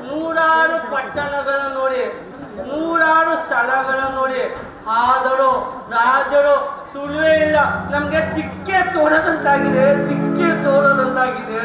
ನೂರಾರು ಪಟ್ಟಣಗಳನ್ನು ನೋಡಿ, ನೂರಾರು ಸ್ಥಳಗಳನ್ನು ನೋಡಿ, ಆದರೂ ರಾಜರು ಸುಳುವೇ ಇಲ್ಲ. ನಮ್ಗೆ ದಿಕ್ಕೆ ತೋರದಂತಾಗಿದೆ, ದಿಕ್ಕೆ ತೋರದಂತಾಗಿದೆ.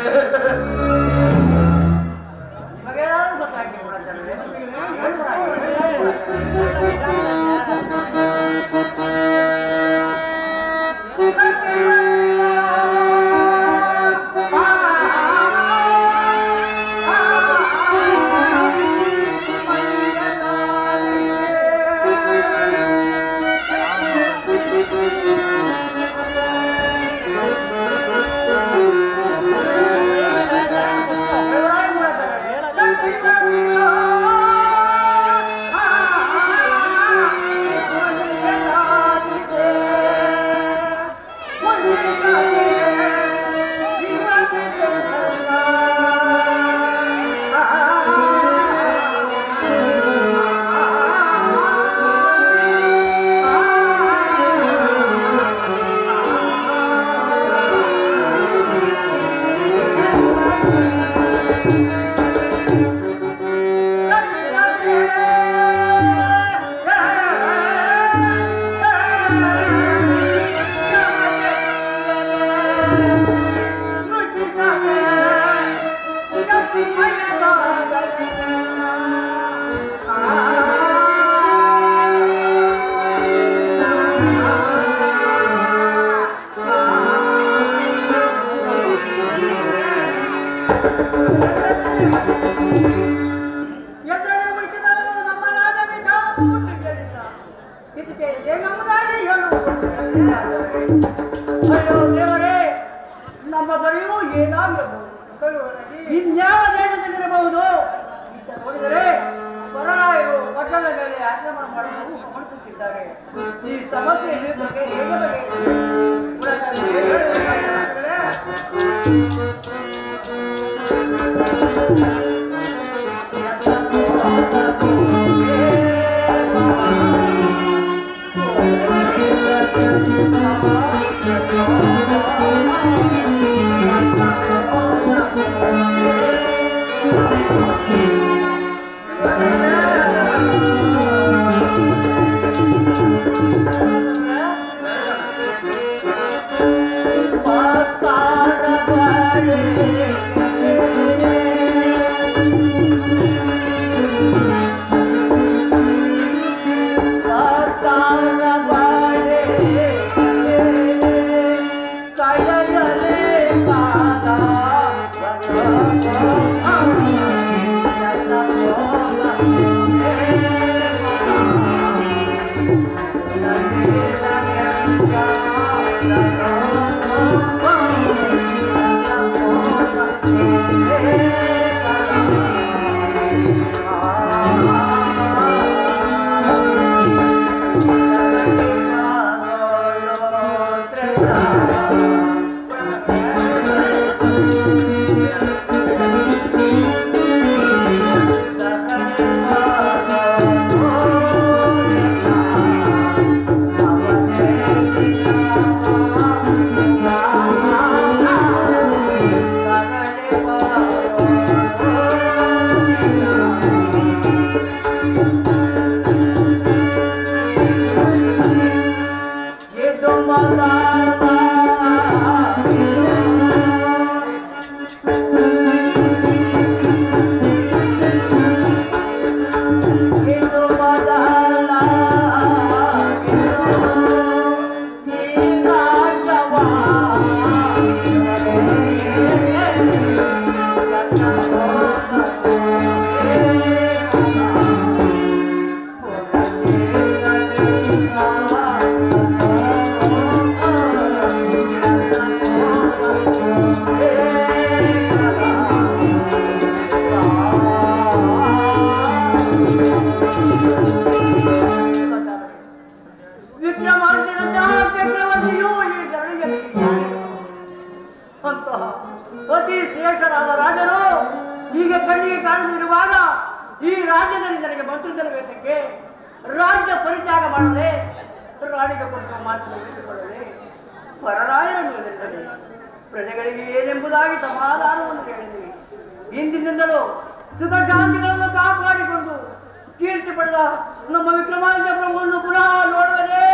ಇನ್ಯಾವ ದೇಶದಲ್ಲಿರಬಹುದು? ನೋಡಿದರೆ ಹೊರರಾಯರು ಪಟ್ಟಣದ ಮೇಲೆ ಆಕ್ರಮಣ ಮಾಡಲು ಗಮನಿಸುತ್ತಿದ್ದಾರೆ. ಈ ಸಮಸ್ಯೆ ಬಗ್ಗೆ ಕಾಣದಿರುವಾಗ ಈ ರಾಜ್ಯದಲ್ಲಿ ನನಗೆ ಮಂತ್ರಿಸಲು ಬೇಕಕ್ಕೆ ರಾಜ್ಯ ಪರಿತ್ಯಾಗ ಮಾಡದೆ ರಾಣಿಗೆ ಕೊಟ್ಟು ಮಾತು ಉಳಿಸಿಕೊಳ್ಳದೆ ಪರರಾಯರನ್ನು ಎದುರಿಸದೆ ಪ್ರಜೆಗಳಿಗೆ ಏನೆಂಬುದಾಗಿ ಸಮಾಧಾನವನ್ನು ಹೇಳಿದ್ವಿ. ಹಿಂದಿನಿಂದಲೂ ಸುಖ ಶಾಂತಿಗಳನ್ನು ಕಾಪಾಡಿಕೊಂಡು ಕೀರ್ತಿ ಪಡೆದ ನಮ್ಮ ವಿಕ್ರಮಾದಿತ್ಯ ಪ್ರಭುವನ್ನು ಪುನಃ ನೋಡುವದೇ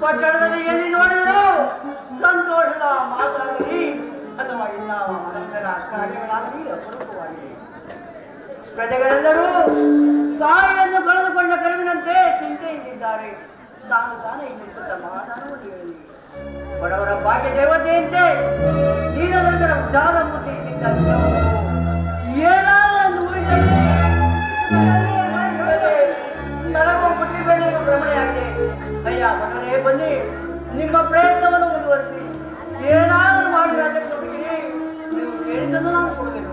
ಪಟ್ಟಣದಲ್ಲಿ ಎಲ್ಲಿ ನೋಡಿದರೂ ಸಂತೋಷದ ಮಾತಾಗಲಿ ಅಥವಾ ಇಲ್ಲ ಮನಸ್ಸಿನ ಕಾರ್ಯಗಳಾಗಲಿ ಅಪರೂಪವಾಗಿದೆ. ಪ್ರಜೆಗಳೆಲ್ಲರೂ ತಾಯಿಯನ್ನು ಕಳೆದುಕೊಂಡ ಕರುವಿನಂತೆ ಚಿಂತೆಯಿಂದಿದ್ದಾರೆ. ತಾನೇ ಇಲ್ಲಿ ಸಮಾಧಾನವನ್ನು ಹೇಳಿ ಬಡವರ ಭಾಗ್ಯ ದೇವತೆಯಂತೆ ದೀನದರ ಉದ್ದಾರ ಮೂರ್ತಿ ಏನಾದರೂ ನನಗೂ ಬುದ್ಧಿ ಬೆಳೆಯುವ ಭ್ರಮಣೆಯಾಗಿದೆ. ಅಯ್ಯ ಮಗನೇ ಬನ್ನಿ, ನಿಮ್ಮ ಪ್ರಯತ್ನವನ್ನು ಮುಂದುವರಿಸಿ ಏನಾದರೂ ಮಾಡಿ ರಾಜ್ಯಕ್ಕೆ ಕೊಟ್ಟಿದ್ದೀರಿ. ನೀವು ಕೇಳಿದ್ದನ್ನು ನಾವು ಕೊಡಬೇಕು.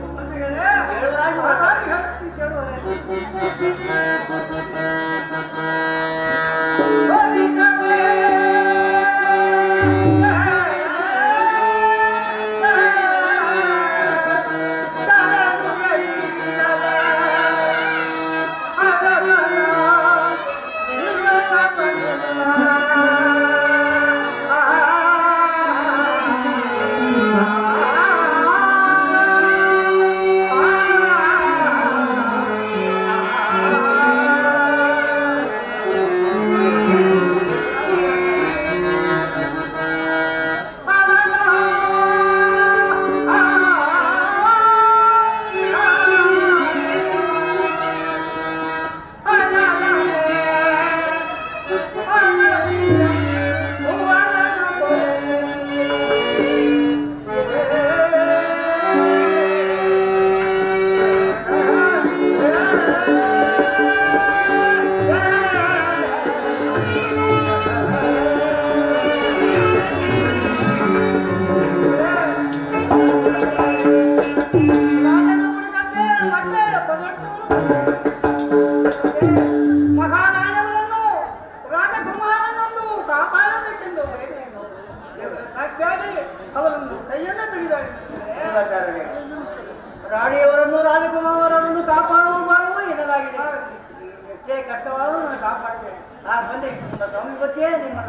ರಾಣಿಯವರನ್ನು ರಾಜಕುಮಾರರನ್ನು ಕಾಪಾಡುವ ಮಾಡುವ ಎನ್ನಲಾಗಿದೆ. ಎಷ್ಟೇ ಕಷ್ಟವಾದರೂ ನಾನು ಕಾಪಾಡ್ತೇನೆ. ಬನ್ನಿ ಸ್ವಾಮಿ ಗೊತ್ತೇ ನಿಮ್ಮ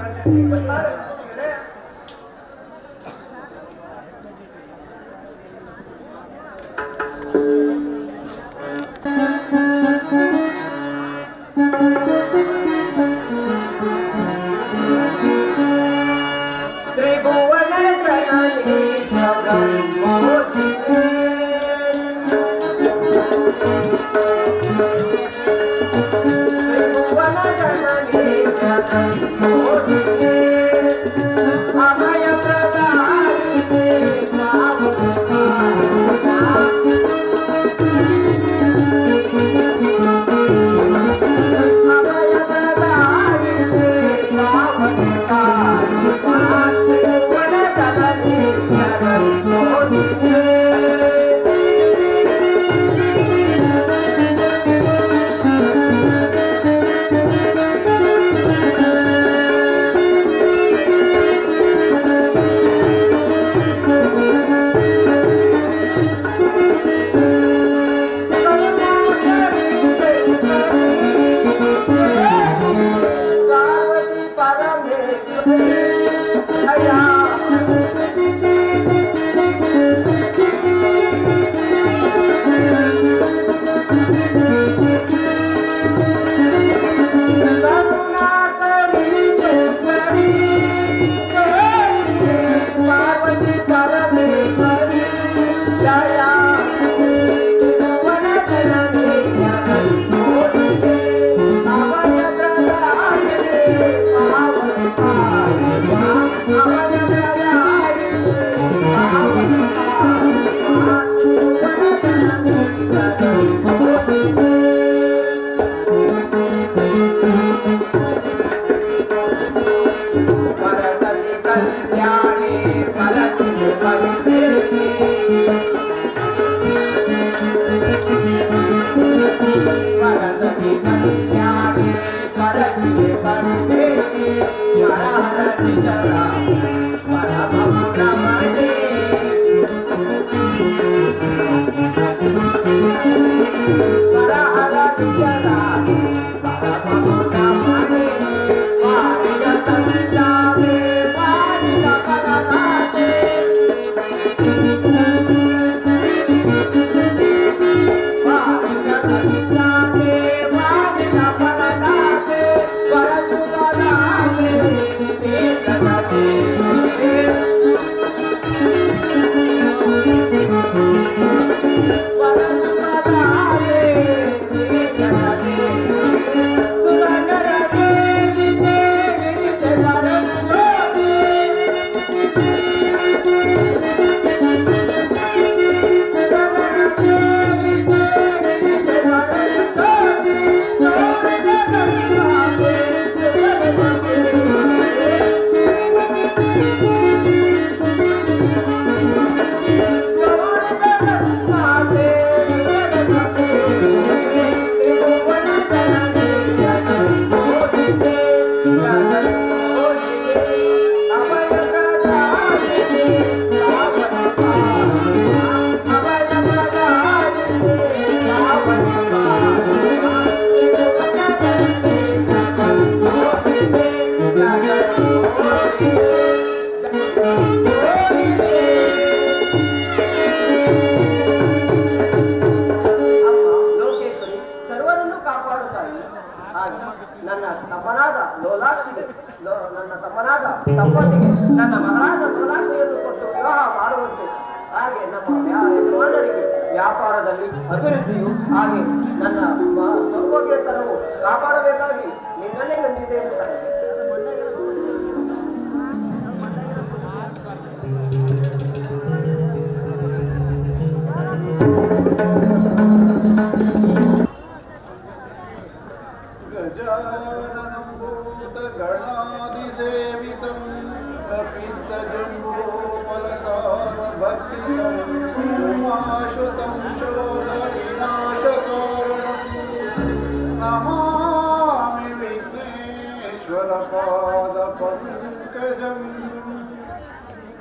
ವ್ಯಾಪಾರದಲ್ಲಿ ಅಭಿವೃದ್ಧಿಯು ಹಾಗೆ ನನ್ನ ಸೌಭಾಗ್ಯತನವು ಕಾಪಾಡಬೇಕಾಗಿ ನಿನ್ನನ್ನೇ ನಂಬಿದೆ ಎನ್ನುತ್ತಾರೆ.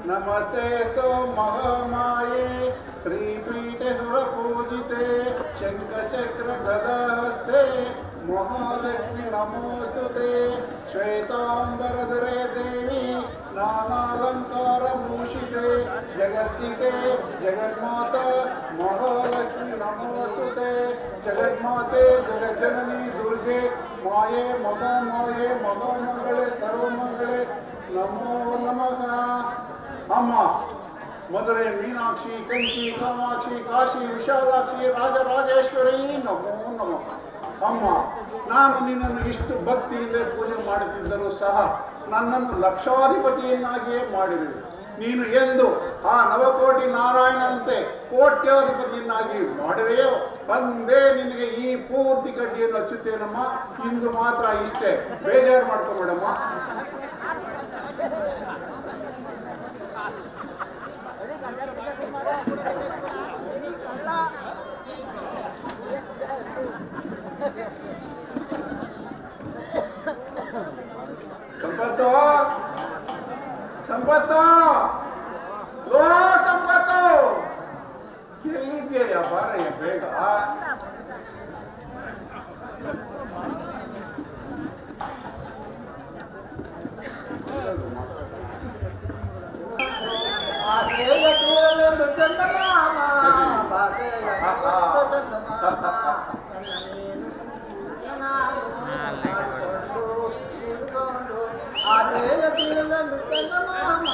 नमस्ते तो महामाये श्रीपीठे सुरपूजिते शंखचक्र गदाहस्ते महालक्ष्मी नमोस्तुते श्वेतांबरधरे देवी नानालंकारभूषिते जगत्स्थिते जगन्माता महालक्ष्मी नमोस्तुते जगन्माते जगज्जननी दुर्गे माये मनोमंगले सर्वमंगले नमो नमः। अम्म मधुरे मीनाक्षी कंची कामाक्षी काशी विशालाक्षी राजराजेश्वरी नमो नमः। अम्म ನಾನು ನಿನ್ನನ್ನು ಇಷ್ಟು ಭಕ್ತಿಯಿಂದ ಪೂಜೆ ಮಾಡುತ್ತಿದ್ದರೂ ಸಹ ನನ್ನನ್ನು ಲಕ್ಷಾಧಿಪತಿಯನ್ನಾಗಿಯೇ ಮಾಡಿರುವೆ. ನೀನು ಎಂದು ಆ ನವಕೋಟಿ ನಾರಾಯಣನಂತೆ ಕೋಟ್ಯಾಧಿಪತಿಯನ್ನಾಗಿ ಮಾಡುವೆಯೋ ಅಂದೇ ನಿನಗೆ ಈ ಪೂರ್ತಿ ಗಡ್ಡಿಯನ್ನು ಹಚ್ಚುತ್ತೇನಮ್ಮ. ಇಂದು ಮಾತ್ರ ಇಷ್ಟೇ, ಬೇಜಾರು ಮಾಡ್ಕೊಂಬೇಡಮ್ಮ. ಸಂಪತ್ತು ಸಂಪತ್ತು ಲೋ ಸಂಪತ್ತು ಎಲ್ಲಿದ್ದೀಯ? ಬಾರಯ್ಯ ಬೇಗ. ಕಳೆಯಲೆಂದು ಚಂದಮಾಮ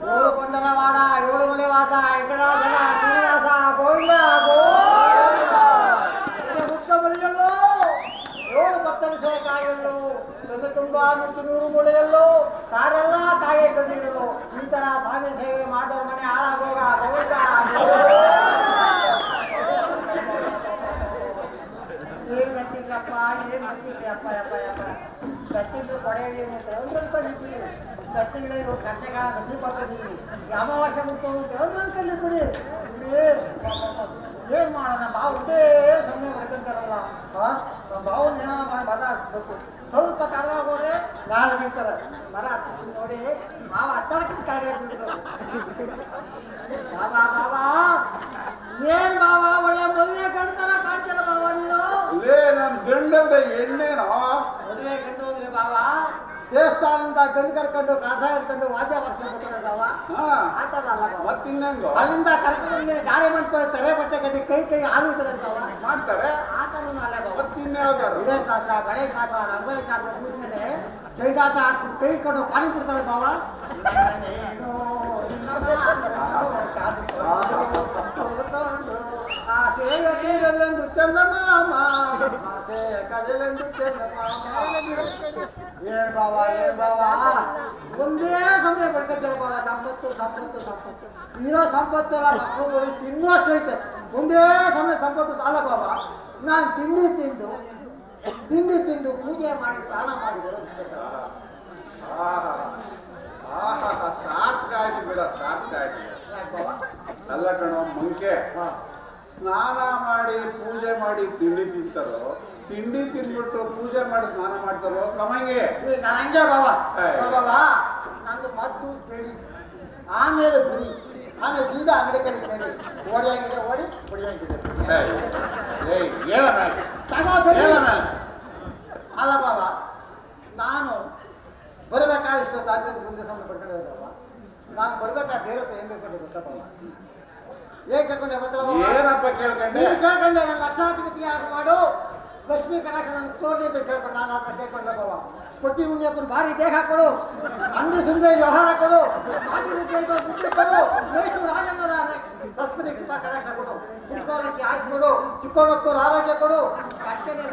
ಏಳು ಕೊಂಡನ ವಾಡ ಏಳು ಮಲೆ ವಾಸ ಇಕಡ ಜನ ಶ್ರೀನಿವಾಸ ಗೋವಿಂದ ಗೋವಿಂದ ಹುತ್ತ ಮನೆಯಲ್ಲೋ ಏಳು ಕತ್ತರಿಸೆ ಕಾಯಲ್ಲೋ ಕಣ್ಣು ತುಂಬ ನುಚ್ಚು ನೂರು ಮೂಳೆಯಲ್ಲೋ ತಾರೆಲ್ಲ ಕಾಯೇ ಕಂಡಿರಲು ಈ ತರ ಸ್ವಾಮಿ ಸೇವೆ ಮಾಡೋರ್ ಮನೆ ಹಾಳಾಗೋಗ ಗೋವಿಂದ ಏನ್ ಗತ್ತಿದ್ರಪ್ಪ ಏನ್ ಗತ್ತಿದ್ರಿ ಅಪ್ಪ ಯಪ್ಪ ಯಪ್ಪ ಗತ್ತಿದ್ರು ಕೊಡೆಯಲ್ಲಿ ಸ್ವಲ್ಪ ನಿಂತೀವಿ ಗತ್ತಿಗಳಿಗೆ ಕಟ್ಟೆಗ ಗದ್ದಿ ಬರ್ತಿದ್ದೀವಿ ಅಮಾವಾಸ್ಯೆ ಮುಟ್ಕೊಂಡು ಒಂದ್ರಲ್ಲಿ ಬಿಡಿ ಏನ್ ಮಾಡೋಣ ಬಾವು ಒಂದೇ ಸಮಯ ಬರ್ಕೊಂತಾರಲ್ಲ ನಮ್ಮ ಬಾವನ್ನ ಏನೋ ಮಾಡಿ ಮಾತಾಡಿಸ್ಬೇಕು ಸ್ವಲ್ಪ ತಡವಾಗಿ ಹೋದ್ರೆ ನಾಳೆ ಬೀಳ್ತಾರೆ ಮರ ನೋಡಿ ಮಾವ ಹತ್ತಾಡಕ್ಕೆ ಕಾರ್ಯ ಬಿಡ್ತಾರೆ ಬಾಬಾ ಬಾಬಾ ಏನ್ ಬಾವ ಒಳ್ಳೆ ಮದುವೆ ಗಂಡತರ ಕಾಣ್ತಿಲ್ಲ ಬಾವ ನೀನು ನನ್ ಗಂಡದ ಎಣ್ಣೆನೋ ಮದುವೆ ಗಂಡು ಹೋಗ್ರಿ ಬಾವ ದೇವಸ್ಥಾನದಿಂದ ಗಂಡು ಕರ್ಕೊಂಡು ಕಾಸ ಹಿಡ್ಕೊಂಡು ವಾದ್ಯ ಬರ್ಸ್ಕೊಂಡು ಬಾವ ಆತದಲ್ಲ ಮತ್ತಿನ್ನಂಗು ಅಲ್ಲಿಂದ ಕರ್ಕೊಂಡು ಗಾಡಿ ಮಾಡ್ತಾರೆ ತೆರೆ ಬಟ್ಟೆ ಕಟ್ಟಿ ಕೈ ಹಾಲು ಇಡ್ತಾರೆ ಬಾವ ಮಾಡ್ತಾರೆ ಆತನೂ ಅಲ್ಲ ಬಾವ ಮತ್ತಿನ್ಯಾವ್ದಾರು ಇದೇ ಶಾಸ್ತ್ರ ಬಳೆ ಶಾಸ್ತ್ರ ರಂಗೋಲಿ ಶಾಸ್ತ್ರ ಮುಗಿದ್ಮೇಲೆ ಚೈಟಾಟ ಆಡ್ಕೊಂಡು ಕೈ ಇಟ್ಕೊಂಡು ಪಾನಿ ಕೊಡ್ತಾರೆ ಬಾವ ಆಸೆಯಲ್ಲೊಂದು ಚಂದಮಾಮ ಆಸೆ ಕಳೆಲೆಂದು ಏನ್ ಬಾವ ಏನ್ ಬಾವ ಒಂದೇ ಸಮಯ ಬರ್ಕತ್ತೇವೆ ಬಾವ ಸಂಪತ್ತು ಸಂಪತ್ತು ಸಂಪತ್ತು ಇರೋ ಸಂಪತ್ತು ಎಲ್ಲ ಮಕ್ಕಳು ಬರೀ ತಿನ್ನುವಷ್ಟು ಐತೆ ಒಂದೇ ಸಮಯ ಸಂಪತ್ತು ಸಾಲ ಬಾವ ನಾನು ತಿಂಡಿ ತಿಂದು ಪೂಜೆ ಮಾಡಿ ಸ್ನಾನ ಮಾಡಿದ್ರು ಸಾರ್ಥಕ ಆಯ್ತು ಬಿಡ ಸಾರ್ಥಕ ಆಯ್ತು ಅಲ್ಲ ಕಣೋ ಮಂಕೆ ಸ್ನಾನ ಮಾಡಿ ಪೂಜೆ ಮಾಡಿ ತಿಂಡಿ ತಿಂತಾರೋ ತಿಂಡಿ ತಿಂದ್ಬಿಟ್ಟು ಪೂಜೆ ಮಾಡಿ ಸ್ನಾನ ಮಾಡ್ತಾರೋ ಕಮಂಗೆ ನಾನು ಹಂಗೆ ಬಾವ ಬಾಬಾ ನಂದು ಮದ್ದು ಚಳಿ ಆಮೇಲೆ ಗುಡಿ ಆಮೇಲೆ ಸೀದಾ ಅಂಗಡಿ ಕಡೆ ನಡಿ ಓಡಿಯಾಗಿದೆ ಓಡಿ ಹೊಡಿಯಾಗಿದೆ ಅಲ್ಲ ಬಾಬಾ ನಾನು ಬರ್ಬೇಕಾದ್ರೆ ಇಷ್ಟೊತ್ತು ಆಗ್ತದೆ ಮುಂದೆ ಸಮಯ ಪಡ್ಕೊಂಡು ಬಾಬಾ ನಾನು ಬರ್ಬೇಕಾದ್ರೆ ದೇವತೆ ಏನ್ ಬೇಕು ಗೊತ್ತಾ ಬಾಬಾ ಏನ್ ಕೇಳ್ಕೊಂಡೆ ಗೊತ್ತಲ್ಲ ಏನಪ್ಪ ಕೇಳ್ಕೊಂಡೆ ಕೇಳ್ಕೊಂಡೆ ನನ್ನ ಲಕ್ಷಾಧಿಪತಿ ಯಾರು ಮಾಡು ಲಕ್ಷ್ಮೀ ಕಲಾಶ ನನಗೆ ತೋರ್ಲಿ ಅಂತ ಕೇಳ್ಕೊಂಡು ನಾನು ಅದನ್ನ ಕೇಳ್ಕೊಂಡೆ ಬಾಬಾ ಕೊಟ್ಟಿ ಮುನಿಯಪ್ಪನ ಭಾರಿ ದೇಹ ಕೊಡು ಅಂಗಡಿ ಸುಂದರ ವ್ಯವಹಾರ ಕೊಡು ಮಾಜಿ ಮುಖ್ಯಮಂತ್ರಿ ಬುದ್ಧಿ ಕೊಡು ವೇಷು ರಾಜಣ್ಣರ ಲಕ್ಷ್ಮೀ ಕೃಪಾ ಕಲಾಶ ಕೊಡು ಹುಡುಕೋರಕ್ಕೆ ಆಯ್ಸ್ ಕೊಡು ಚಿಕ್ಕವರಕ್ಕೂರು ಆರೋಗ್ಯ ಕೊಡು ಕಟ್ಟೆಗೆ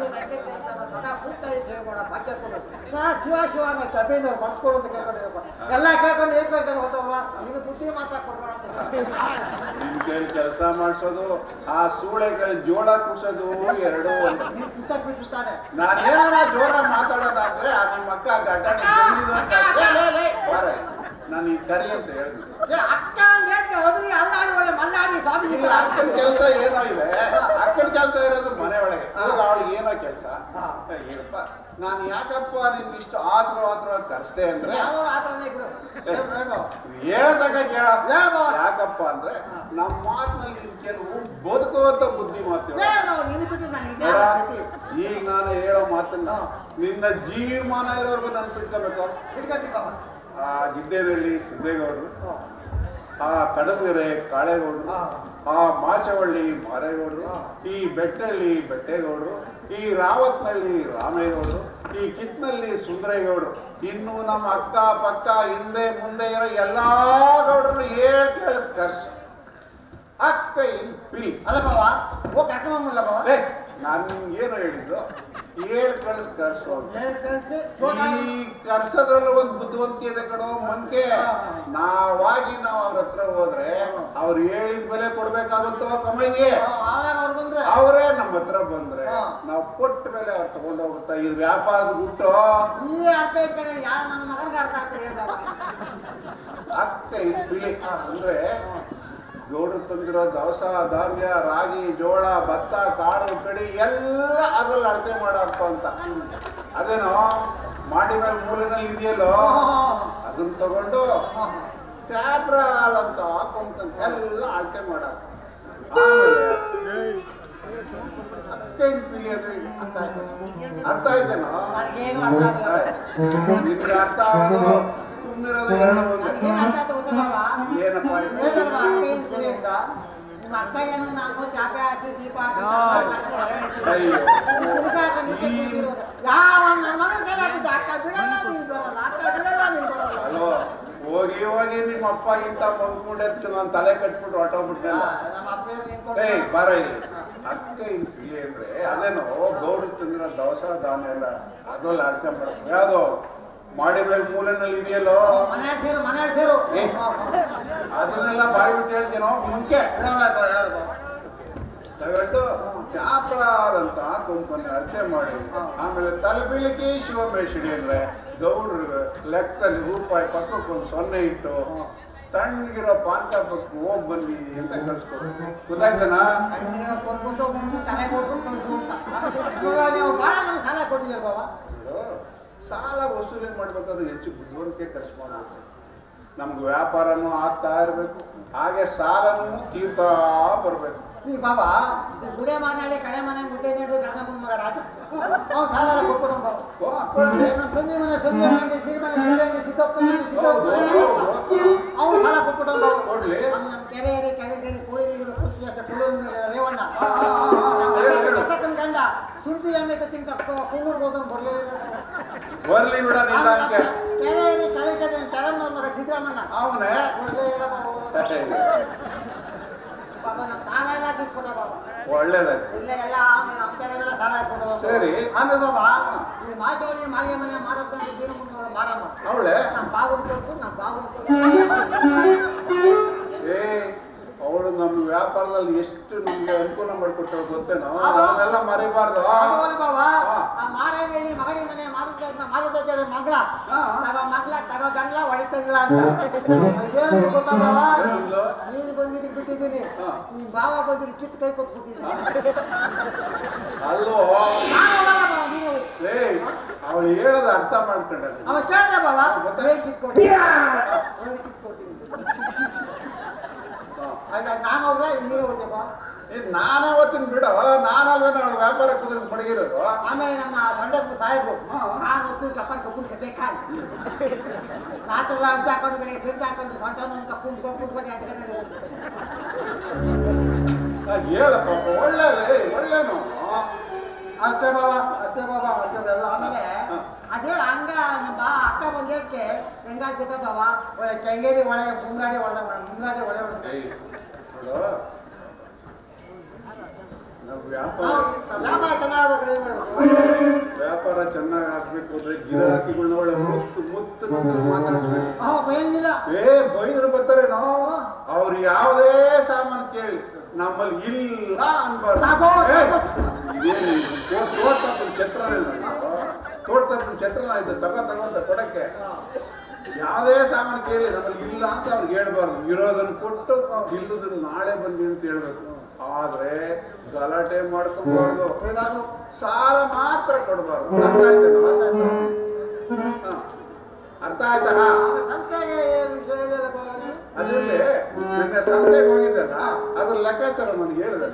ಸದಾ ಪೂರ್ತಿ ಸೇವೆ ಕೊಡ ಭಾಗ್ಯ ಕೊಡು ಸದಾ ಶಿವ ಅನ್ನೋ ಸಭೆಯಿಂದ ಮನ್ಸ್ಕೊಡು ಅಂತ ಕೇಳ್ಕೊಂಡಿರಪ್ಪ ಎಲ್ಲ ಕೇಳ್ಕೊಂಡು ಏನ್ ಕೇಳ್ಕೊಂಡು ಹೋದವ್ವ ನೀನು ಬುದ್ಧಿ ಮಾತ್ರ ಕೊಡ್ಬೇಡ ನಿನ್ ಕೈಲಿ ಕೆಲಸ ಮಾಡ್ಸೋದು ಆ ಸೂಳೆಗಳ ಜೋಳ ಕುಸೋದು ಎರಡು ಬಿಟ್ಟಿರ್ತಾನೆ ನಾನೇನ ಜೋರ ಮಾತಾಡೋದಾದ್ರೆ ಆ ನಿಮ್ಮ ಅಕ್ಕ ಗಡ್ಡಾಡಿ ನಾನು ಈ ಕರಿ ಅಂತ ಹೇಳಿದ್ವಿ ಅಕ್ಕ ಹೋದ್ರಿ ಅಲ್ಲಾಡಿ ಒಳ್ಳೆ ಮಲ್ಲಾಡಿ ಸ್ವಾಮೀಜಿ ಅಕ್ಕನ ಕೆಲಸ ಏನೋ ಇದೆ ಅಕ್ಕನ ಕೆಲಸ ಇರೋದು ಮನೆ ಒಳಗೆ ಅವಳಿಗೆ ಏನೋ ಕೆಲಸ ಏನಪ್ಪ ನಾನು ಯಾಕಪ್ಪ ನಿನ್ ಇಷ್ಟು ಆತ್ರ ಕರ್ಸ್ತೆ ಅಂದ್ರೆ ಹೇಳ್ದಾಗ ಕೇಳ ಯಾಕಪ್ಪ ಅಂದ್ರೆ ನಮ್ಮ ಮಾತಿನಲ್ಲಿ ಕೆಲವು ಬದುಕುವಂತ ಬುದ್ಧಿ ಮಾತು ಈಗ ನಾನು ಹೇಳೋ ಮಾತನ್ನ ನಿನ್ನ ಜೀವಮಾನ ಇರೋರ್ಗು ನಾನು ಬಿಟ್ಕೋಬೇಕು ಆ ಗಿಡ್ಡೇನಹಳ್ಳಿ ಸಿದ್ದೇಗೌಡರು ಆ ಕಡಲಗೆರೆ ಕಾಳೇಗೌಡರು ಆ ಮಾಚವಳ್ಳಿ ಮಾರೇಗೌಡರು ಈ ಬೆಟ್ಟಳ್ಳಿ ಬೆಟ್ಟೇಗೌಡರು ಈ ರಾವತ್ನಲ್ಲಿ ರಾಮೇಗೌಡರು ಈ ಕಿತ್ನಲ್ಲಿ ಸುಂದರೇಗೌಡರು ಇನ್ನು ನಮ್ಮ ಅಕ್ಕ ಪಕ್ಕ ಹಿಂದೆ ಮುಂದೆ ಇರೋ ಎಲ್ಲಾ ಗೌಡರನ್ನು ಕೇಳಿಸ್ ಅಕ್ಕ ಇನ್ ಪಿಲ್ ಅಲ್ಲ ಬಾವ ಓ ಕರ್ಕೊಂಬಲ್ಲ ಬಾವ ನಾನು ನಿಮ್ಗೆ ಏನು ಹೇಳಿದ್ದು ಕರ್ಸು ಈ ಕರ್ಸೋದ್ರಲ್ಲೂ ಒಂದು ಬುದ್ಧಿವಂತಿ ಇದೆ ಕಣೋ ಮಂಕೆ ನಾವು ಅವ್ರ ಹತ್ರ ಹೋದ್ರೆ ಅವ್ರು ಹೇಳಿದ ಬೆಲೆ ಕೊಡ್ಬೇಕಾಗುತ್ತೋ ಕಮ್ಮಿಗೆ ಅವರೇ ನಮ್ಮ ಹತ್ರ ಬಂದ್ರೆ ನಾವು ಕೊಟ್ಟ ಮೇಲೆ ಅವ್ರು ತಗೊಂಡ್ ಹೋಗುತ್ತಾ ಇದು ವ್ಯಾಪಾರದ ಗುಟ್ಟು ಈ ಅರ್ಥ ಇಟ್ಕೊಂಡ್ರೆ ಯಾರು ನನ್ನ ಮಗನಿಗೆ ಅರ್ಥ ಆಗ್ತದೆ ಅಕ್ಕ ಇಲ್ಲಿ ಅಂದ್ರೆ ಗೌಡ್ರು ತಂದಿರೋ ದವಸ ಧಾನ್ಯ ರಾಗಿ ಜೋಳ ಭತ್ತ ಕಾಳು ಕಡಿ ಎಲ್ಲ ಅದ್ರಲ್ಲಿ ಅಳತೆ ಮಾಡಾಕ ಅಂತ ಅದೇನೋ ಮಾಡಿ ಮೇಲೆ ಮೂಲೆನಲ್ಲಿ ಇದೆಯಲ್ಲೋ ಅದನ್ನ ತಗೊಂಡು ಟ್ಯಾಬ್ರಾಲ್ ಅಂತ ಹಾಕೊಂತ ಎಲ್ಲ ಅಳತೆ ಮಾಡಾಕ ಅರ್ಥ ಆಯ್ತೇನೋ ನಿಮ್ಗೆ ಅರ್ಥ ಆಗೋದು ಸುಮ್ಮನಿರೋದು ಏನಪ್ಪ ನಿಮ್ಮ ಅಕ್ಕ ಏನು ನಾನು ಚಾಪೆ ಹಾಕಿ ದೀಪ ಯಾವ ನನ್ನ ಮಗನ ಕೈಲಾಗಿದ್ದ ಅಕ್ಕ ಬಿಡಲ್ಲ ನೀನು ಬರಲ್ಲ ಅಕ್ಕ ಬಿಡಲ್ಲ ನೀನು ಬರಲ್ಲ ಅಲೋ ಹೋಗಿ ನಿಮ್ಮ ಅಪ್ಪಗಿಂತ ಮಗ್ಕೊಂಡೆ ನಾನು ತಲೆ ಕಟ್ಬಿಟ್ಟು ಹೊಟ್ಟೋಗ್ಬಿಡ್ತೇನೆ ನಮ್ಮ ಅಪ್ಪ ಏಯ್ ಬಾರ ಇಲ್ಲಿ ಅಕ್ಕ ಇಲ್ಲಿ ಅಂದ್ರೆ ಅದೇನೋ ಗೌಡ ತಿಂದ್ರ ದವಸ ಧಾನ್ಯ ಎಲ್ಲ ಅದ್ರಲ್ಲಿ ಅರ್ಚನೆ ಮಾಡ್ತಾರೆ ಯಾವ್ದೋ ಮಾಡಿ ಮೇಲೆ ಮೂಲೆನಲ್ಲಿ ಇದೆಯಲ್ಲೋ ಮನೆ ಸೇರು ಅದನ್ನೆಲ್ಲ ಬಾಯಿ ಬಿಟ್ಟು ಹೇಳ್ತೀನೋ ಮುಂಕೆ ತಗೊಂಡು ಚಾಪ್ರಾರ್ ಅಂತ ತುಂಬ್ಕೊಂಡು ಅರ್ಚನೆ ಮಾಡಿ ಆಮೇಲೆ ತಲೆಬೀಳಿಕೆ ಶಿವಮೇಶಿಡಿ ಅಂದ್ರೆ ಗೌಡ್ರು ಲೆಕ್ಕದಲ್ಲಿ ರೂಪಾಯಿ ಪಕ್ಕಕ್ಕೆ ಒಂದು 0 ಇಟ್ಟು ತಣ್ಣಗಿರೋ ಪಾನ್ಕ ಪಕ್ಕ ಹೋಗಿ ಬನ್ನಿ ಅಂತ ಕಳ್ಸ್ಕೊಡು ಗೊತ್ತಾಯ್ತನಾ ಕೊಟ್ಬಿಟ್ಟು ತಲೆ ಕೊಟ್ಬಿಟ್ಟು ಕಳ್ಸು ಅಂತ ನೀವು ಭಾಳ ನನಗೆ ಸಾಲ ಕೊಟ್ಟಿದ್ದೀರ ಬಾಬಾ ಸಾಲ ವಸೂಲಿ ಮಾಡ್ಬೇಕಾದ್ರೆ ಹೆಚ್ಚು ಬುದ್ಧಿವಂತಿಕೆ ಖರ್ಚು ಮಾಡಬೇಕು ನಮ್ಗೆ ವ್ಯಾಪಾರನೂ ಆಗ್ತಾ ಇರಬೇಕು ಹಾಗೆ ಸಾಲನೂ ತೀರ್ತಾ ಬರಬೇಕು ಈ ಬಾಬಾ ಗುಡೆ ಮನೆಯಲ್ಲಿ ಕಡೆ ಮನೆ ಮುದ್ದೆ ನೀರು ಗಂಗಮ್ಮನ ಮಗ ರಾಜ ಅವ್ನು ಸಾಲ ಎಲ್ಲ ಕೊಟ್ಬಿಟ್ಟು ಬಾಬಾ ನಮ್ಮ ಸಂಜೆ ಮನೆ ಸಿರಿಮನೆ ಅವ್ನು ಸಾಲ ಕೊಟ್ಬಿಟ್ಟು ಕೊಡ್ಲಿ ನಮ್ಮ ಕೆರೆಯರಿ ಕೆರೆಗೇರಿ ಕೋಳಿಗಳು ಖುಷಿ ಅಷ್ಟೇ ರೇವಣ್ಣ ಕಸಕನ್ ಗಂಡ ಸುಳ್ಳಿ ಎಣ್ಣೆ ತಿಂತ ಕುಳ್ಳೂರ್ಗೆ ಹೋದವ್ನು ಬರ್ಲಿ ಬಿಡ ನಿಂದಾಕೆ ಕೆರೆಯರಿ ಕಳಿತಾರೆ ಚರಣ್ಣ ಮಗ ಸಿದ್ದರಾಮಣ್ಣ ಅವನೇ ಬಾಬಾ ನಮ್ಮ ಸಾಲ ಎಲ್ಲ ಕಿತ್ಕೊಡ ಬಾಬಾ ಒಳ್ಳೇದಾಯ್ತು ಇಲ್ಲ ಎಲ್ಲ ನಮ್ಮ ಕೆರೆಗೆಲ್ಲ ಸಾಲ ಇಟ್ಕೊಡು ಸರಿ ಆಮೇಲೆ ಬಾಬಾ ಈ ಮಾಜೋಳಿ ಮಾಲಿಗೆ ಮನೆ ಮಾರಕ್ಕಂತ ಜೀವ ಮುಂದೆ ಮಾರಮ್ಮ ಅವಳೆ ನಮ್ಮ ಬಾಗುನ್ ಕಳ್ಸು ನಮ್ಮ ಬಾಗುನ್ ಏ ಅವಳು ನಮ್ಮ ವ್ಯಾಪಾರದಲ್ಲಿ ಎಷ್ಟು ನಮ್ಗೆ ಅನುಕೂಲ ಮಾಡಿಕೊಟ್ಟರು ಗೊತ್ತೇನೋ ಅದನ್ನೆಲ್ಲ ಮರಿಬಾರ್ದು ಬಾಬಾ ಆ ಮಾರಲ್ಲಿ ಮಗಡಿ ಮನೆ ಮಾರುತ್ತ ಮಗಳ ಮಗ್ಳ ತಗೋ ಗಂಗ್ಲ ಹೊಡಿತಂಗ್ಲ ಅಂತ ಏನು ಗೊತ್ತಾ ಬಾಬಾ ನೀನು ಬಂದಿದ್ದಕ್ಕೆ ಬಿಟ್ಟಿದ್ದೀನಿ ನೀನ್ ಬಾವ ಬಂದಿದ್ದು ಕಿತ್ತು ಕೈ ಕೊಟ್ಬಿಟ್ಟಿದ್ದೀನಿ ಅಲ್ಲೋ ಏ ಅವಳು ಹೇಳೋದು ಅರ್ಥ ಮಾಡ್ಕೊಂಡ ಅವ ಕೇಳ್ದ ಬಾಬಾ ಕಿತ್ಕೊಟ್ಟಿದ್ದೀನಿ ನಾನು ಹೋಗ್ಲ ನೀವೇ ಹೋಗ್ತೇಪ ನಾನೇ ಓದ್ತೀನಿ ಬಿಡು ನಾನಲ್ವೇ ಅವಳು ವ್ಯಾಪಾರ ಕುದುರೆ ಮಡಗಿರೋದು ಆಮೇಲೆ ನಮ್ಮ ಸಂಡೆ ಸಾಹೇಬು ನಾನು ಒತ್ತು ಕಪ್ಪನ್ ಕಪ್ಪುನ್ ಬೇಕಾದ ರಾತ್ರೆಲ್ಲ ಅಂತ ಹಾಕೊಂಡು ಬೆಳಗ್ಗೆ ಸಿಟ್ಟು ಹಾಕೊಂಡು ಸೊಂಟ ಕಪ್ಪುಂಟ್ಕೊಂಡು ಹೇಳಪ್ಪ ಒಳ್ಳೇನು ಅಷ್ಟೇ ಬಾಬಾ ಅಷ್ಟೇ ಎಲ್ಲ ಆಮೇಲೆ ಅದೇ ಹಂಗ ನಮ್ಮ ಅಕ್ಕ ಬಂದಿದ್ದಕ್ಕೆ ಹೆಂಗಾಗ್ತೈತೆ ಬಾಬಾ ಒಳ್ಳೆ ಕೆಂಗೇರಿ ಒಳಗೆ ಮುಂಗಾರಿ ಒಳಗೆ ನೋಡು ವ್ಯಾಪಾರ ಚೆನ್ನಾಗಿ ವ್ಯಾಪಾರ ಚೆನ್ನಾಗಿ ಆಗ್ಬೇಕು ಅಂದ್ರೆ ಗಿರಾಕಿಗಳನ್ನ ಒಳ್ಳೆ ಮುತ್ತು ಮಾತಾಡ್ಬೇಕು ಭಯಂಗಿಲ್ಲ ಬೈದ್ರು ಬರ್ತಾರೇನೋ ಅವ್ರು ಯಾವುದೇ ಸಾಮಾನು ಕೇಳಿ ನಮ್ಮಲ್ಲಿ ಇಲ್ಲ ಅನ್ಬಾರ್ದು ತೋಟಪ್ಪನ ಛತ್ರನ ಇದೆ ತಗೊಂತ ಕೊಡಕ್ಕೆ ಯಾವುದೇ ಸಾಮಾನು ಕೇಳಿ ನಮ್ಮಲ್ಲಿ ಇಲ್ಲ ಅಂತ ಅವ್ರಿಗೆ ಹೇಳ್ಬಾರ್ದು ಇರೋದನ್ನು ಕೊಟ್ಟು ಇಲ್ಲದನ್ನು ನಾಳೆ ಬನ್ನಿ ಅಂತ ಹೇಳ್ಬೇಕು ಆದ್ರೆ ಗಲಾಟೆ ಮಾಡ್ಕೊಬಾರ್ದು ಸಾಲ ಮಾತ್ರ ಕೊಡ್ಬಾರ್ದು ಅರ್ಥ ಆಯ್ತಾ ಅದ್ರಲ್ಲಿ ನಿನ್ನೆ ಸಂತೆಗೆ ಹೋಗಿದ್ದಲ್ಲ ಅದ್ರ ಲೆಕ್ಕಾಚಾರ ನನಗೆ ಹೇಳಿದೆ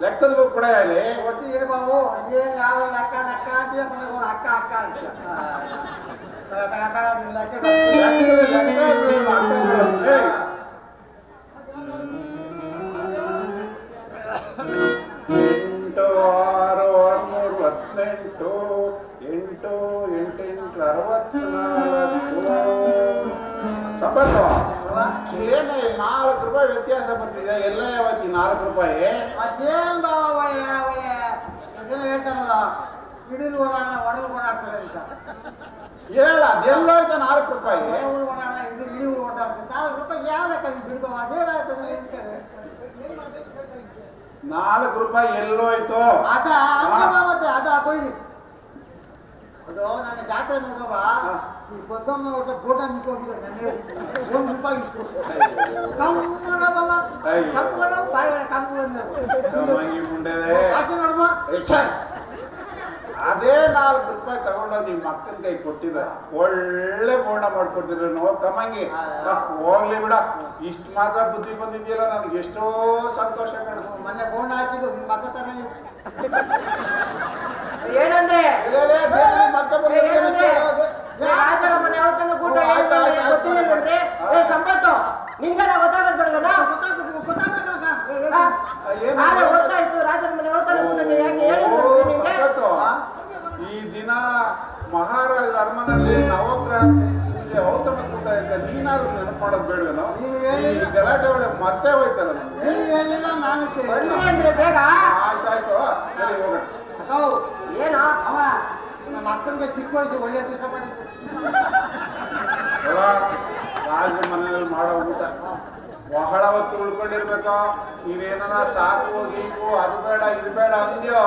ಲೆಕ್ಕದ ಬುಕ್ ಕೂಡ ಹೇಳಿ ಕೊಡ್ತಿದ್ದೀರಿ ಬಾಬು ಏನು ಯಾವ ಲೆಕ್ಕ ಲೆಕ್ಕ ಅಂತ ನನಗೆ ಅಕ್ಕ ಅಕ್ಕ ಅಂತ ಎಂಟು ಆರು ಆರ್ನೂರು 18 ಎಂಟು ಎಂಟೆಂಟು 64 ಏನು 4 ರೂಪಾಯಿ ವ್ಯತ್ಯಾಸ ಬರ್ತಿದೆ ಎಲ್ಲ ಯಾವತ್ತಿ 4 ರೂಪಾಯಿ ಅದೇನು ಬಾಬ ಇದನ್ನು ಹೇಳ್ತಾರಲ್ಲ ಹಿಡಿದು ಒಡಲು ಓಡಾಡ್ತಾರೆ ಅಂತ ಹೇಳ ಅದೆಲ್ಲ ಆಯ್ತಾ 4 ರೂಪಾಯಿ ಒಡಲು ಓಡಾಡ ಇದು ಹಿಡಿದು ಓಡಾಡ್ತಾರೆ 4 ರೂಪಾಯಿ ಯಾವ ಲೆಕ್ಕ ಬಿಡ್ಬಾವ ಅದೇನಾಯ್ತದೆ ಹೇಳ್ತಾರೆ 4 ರೂಪಾಯಿ ಎಲ್ಲೋಯ್ತು ಅದ ಮತ್ತೆ ಅದ ಕೊಯ್ರಿ ಅದು ನನ್ನ ಜಾತ್ರೆ ನೋಡವ ಈ ಬದ್ದಮ್ಮ ವರ್ಷ ಫೋಟೋ ಮುಕ್ಕೋಗಿದ್ದಾರೆ ನನಗೆ 1 ರೂಪಾಯಿ ಇಷ್ಟು ಕಮ್ಮನ ಬಲ್ಲ ಕಮ್ಮನ ಬಾಯಿ ಕಮ್ಮನ ಮುಂಡೆದೆ ಅದೇ 4 ರೂಪಾಯಿ ತಗೊಂಡು ನಿಮ್ಮ ಅಕ್ಕನ ಕೈ ಕೊಟ್ಟಿದ್ದಾರೆ ಒಳ್ಳೆ ಬೋಂಡ ಮಾಡ್ಕೊಟ್ಟಿದ್ರು ನೋ ಕಮ್ಮಂಗಿ ಹೋಗ್ಲಿ ಬಿಡ ಇಷ್ಟು ಮಾತ್ರ ಬುದ್ಧಿ ಬಂದಿದೆಯಲ್ಲ ನನಗೆ ಎಷ್ಟೋ ಸಂತೋಷ ಕಣ ಮೊನ್ನೆ ಬೋಂಡ ಹಾಕಿದ್ದು ನಿಮ್ಮ ಅಕ್ಕ ತರ ಏನಂದ್ರೆ ಮತ್ತೆ ರಾಜರ ಮನೆ ಯಾವತ್ತನ್ನ ಊಟ ಗೊತ್ತಿಲ್ಲ ನೋಡ್ರಿ ಸಂಪತ್ತು ನಿನ್ಗಾರ ಗೊತ್ತಾಗದ್ ಬೇಡವಲ್ಲ ಗೊತ್ತಾಯ್ತು ರಾಜರ ಮನೆ ಯಾವತ್ತನ್ನ ಊಟ ಯಾಕೆ ಹೇಳಿ ನಿಂಗೆ ಈ ದಿನ ಮಹಾರಾಜ ಅರಮನೆಯಲ್ಲಿ ನವಗ್ರಹ ಪೂಜೆ ಔತಣ ಕೂಟ ಇದ್ದ ನೀನಾದ್ರೂ ನೆನಪು ಮಾಡೋದು ಬೇಡವೇನೋ ಈ ಗಲಾಟೆ ಒಳಗೆ ಮತ್ತೆ ಹೋಯ್ತಲ್ಲ ನಮ್ಗೆ ಹೇಳಿಲ್ಲ ನಾನು ಅಂದ್ರೆ ಬೇಗ ಆಯ್ತಾಯ್ತು ಸರಿ ಹೋಗೋಣ ಅಕ್ಕವು ಏನೋ ಅವ ನಮ್ಮ ಅಕ್ಕನಿಗೆ ಚಿಕ್ಕ ವಯಸ್ಸು ಒಳ್ಳೆ ದಿವಸ ಮಾಡಿದ್ದು ರಾಜ ಮನೆಯಲ್ಲಿ ಮಾಡೋ ಊಟ ಬಹಳ ಹೊತ್ತು ಉಳ್ಕೊಂಡಿರ್ಬೇಕು ನೀವೇನ ಸಾಕು ಗೀಕು ಅದು ಬೇಡ ಇದು ಬೇಡ ಅಂದ್ಯೋ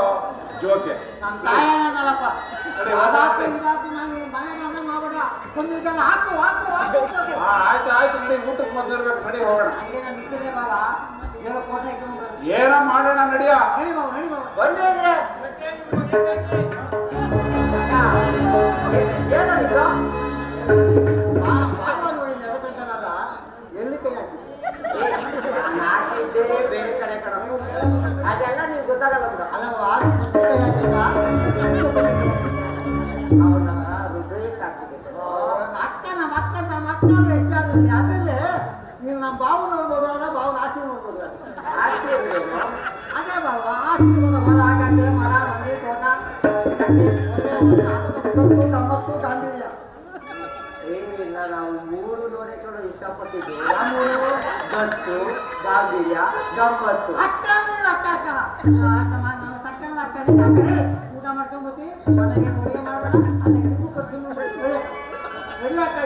ಜೋಕೆ ನಮ್ಮ ತಾಯನಲ್ಲಪ್ಪ ಅದಾಕು ಇದಾಕು ನಾನು ಮನೆ ಮನೆ ಮಾಡಬೇಡ ಕೊಂದಿದ್ದೆಲ್ಲ ಹಾಕು ಹಾಕು ಹಾಕು ಆಯ್ತು ಆಯ್ತು ನಡಿ ಊಟಕ್ಕೆ ಬಂದಿರ್ಬೇಕು ನಡಿ ಹೋಗೋಣ ಹಂಗೆ ನಾನು ನಿಂತಿದ್ದೆ ಬಾಬಾ ಏನೋ ಫೋಟೋ ಇಟ್ಕೊಂಡು ಏನ ಮಾಡೋಣ ನಡಿಯ ನಡಿ ಬಾಬು ನಡಿ ಬಾಬು ಬಂದ್ರೆ ಅಂದ್ರೆ ಏನಾಗಿತ್ತು ಬಾಬಾ ನೋಡಿ ನೆಗತಂತಾನಲ್ಲ ಎಲ್ಲಿ ಕೈ ಹಾಕಿದ್ದೆ ಬೇರೆ ಕಡೆ ಕಡೆ ಅದೆಲ್ಲ ನಿಮ್ಗೆ ಗೊತ್ತಾಗಲ್ಲ ಬಿಡು ಅಲ್ಲ ಕೈ ಹಾಕಿಲ್ಲ ಅವನ ಹೃದಯಕ್ಕೆ ಹಾಕಿದೆ ನಮ್ಮ ಅಕ್ಕ ಹೆಚ್ಚಾದ್ರೆ ಅದಲ್ಲೇ ನೀವು ನಮ್ಮ ಬಾವು ನೋಡ್ಬೋದು ಅದ ಬಾವು ಆಸ್ತಿ ನೋಡ್ಬೋದು ಆಸ್ತಿ ಇದ್ರೇನು ಅದೇ ಬಾವು ಆಸ್ತಿ ಹೊಲ ಗದ್ದೆ ಮರ ಮನೆ ತೋಟ ಗದ್ದೆ 90 ದಾಂಡಿರ್ಯ ಏನಿಲ್ಲ ನಾವು 3 ನೋಡಕ್ಕೆ ಇಷ್ಟಪಟ್ಟಿದ್ದು ನಮ್ಮೂರು ಗತ್ತು ಗಾಂಭೀರ್ಯ ಗಮ್ಮತ್ತು ಅಕ್ಕ ನೀರು ಅಕ್ಕ ಅಕ್ಕ ನನ್ನ ತಕ್ಕನ ಅಕ್ಕ ನೀರು ಹಾಕಿ ಊಟ ಮಾಡ್ಕೊಂಬತ್ತಿ ಮನೆಗೆ ಅಡುಗೆ ಮಾಡಬೇಡ ಅಲ್ಲಿಗೆ ರೆಡಿ ಆಗ್ತಾ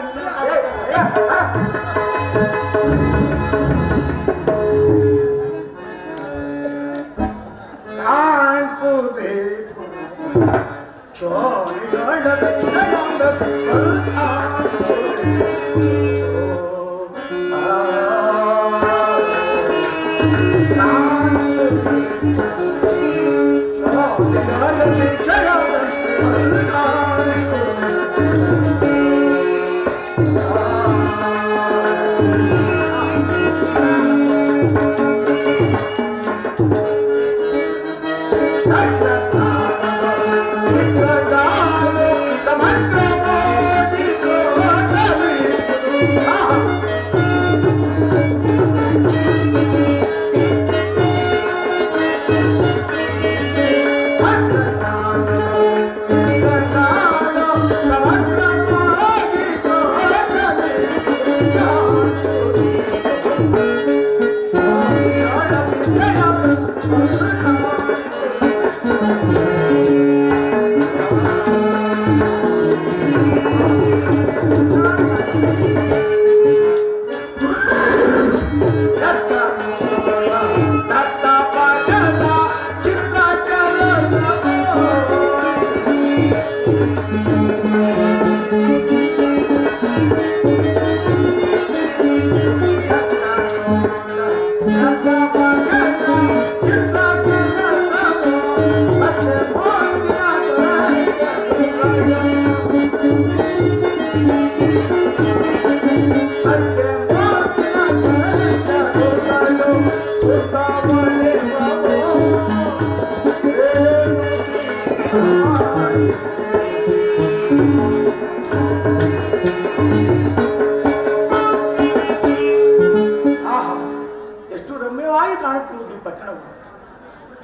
ಎಷ್ಟು ರಮ್ಯವಾಗಿ ಕಾಣುತ್ತಿರುವುದು ಈ ಪಟ್ಟಣವು.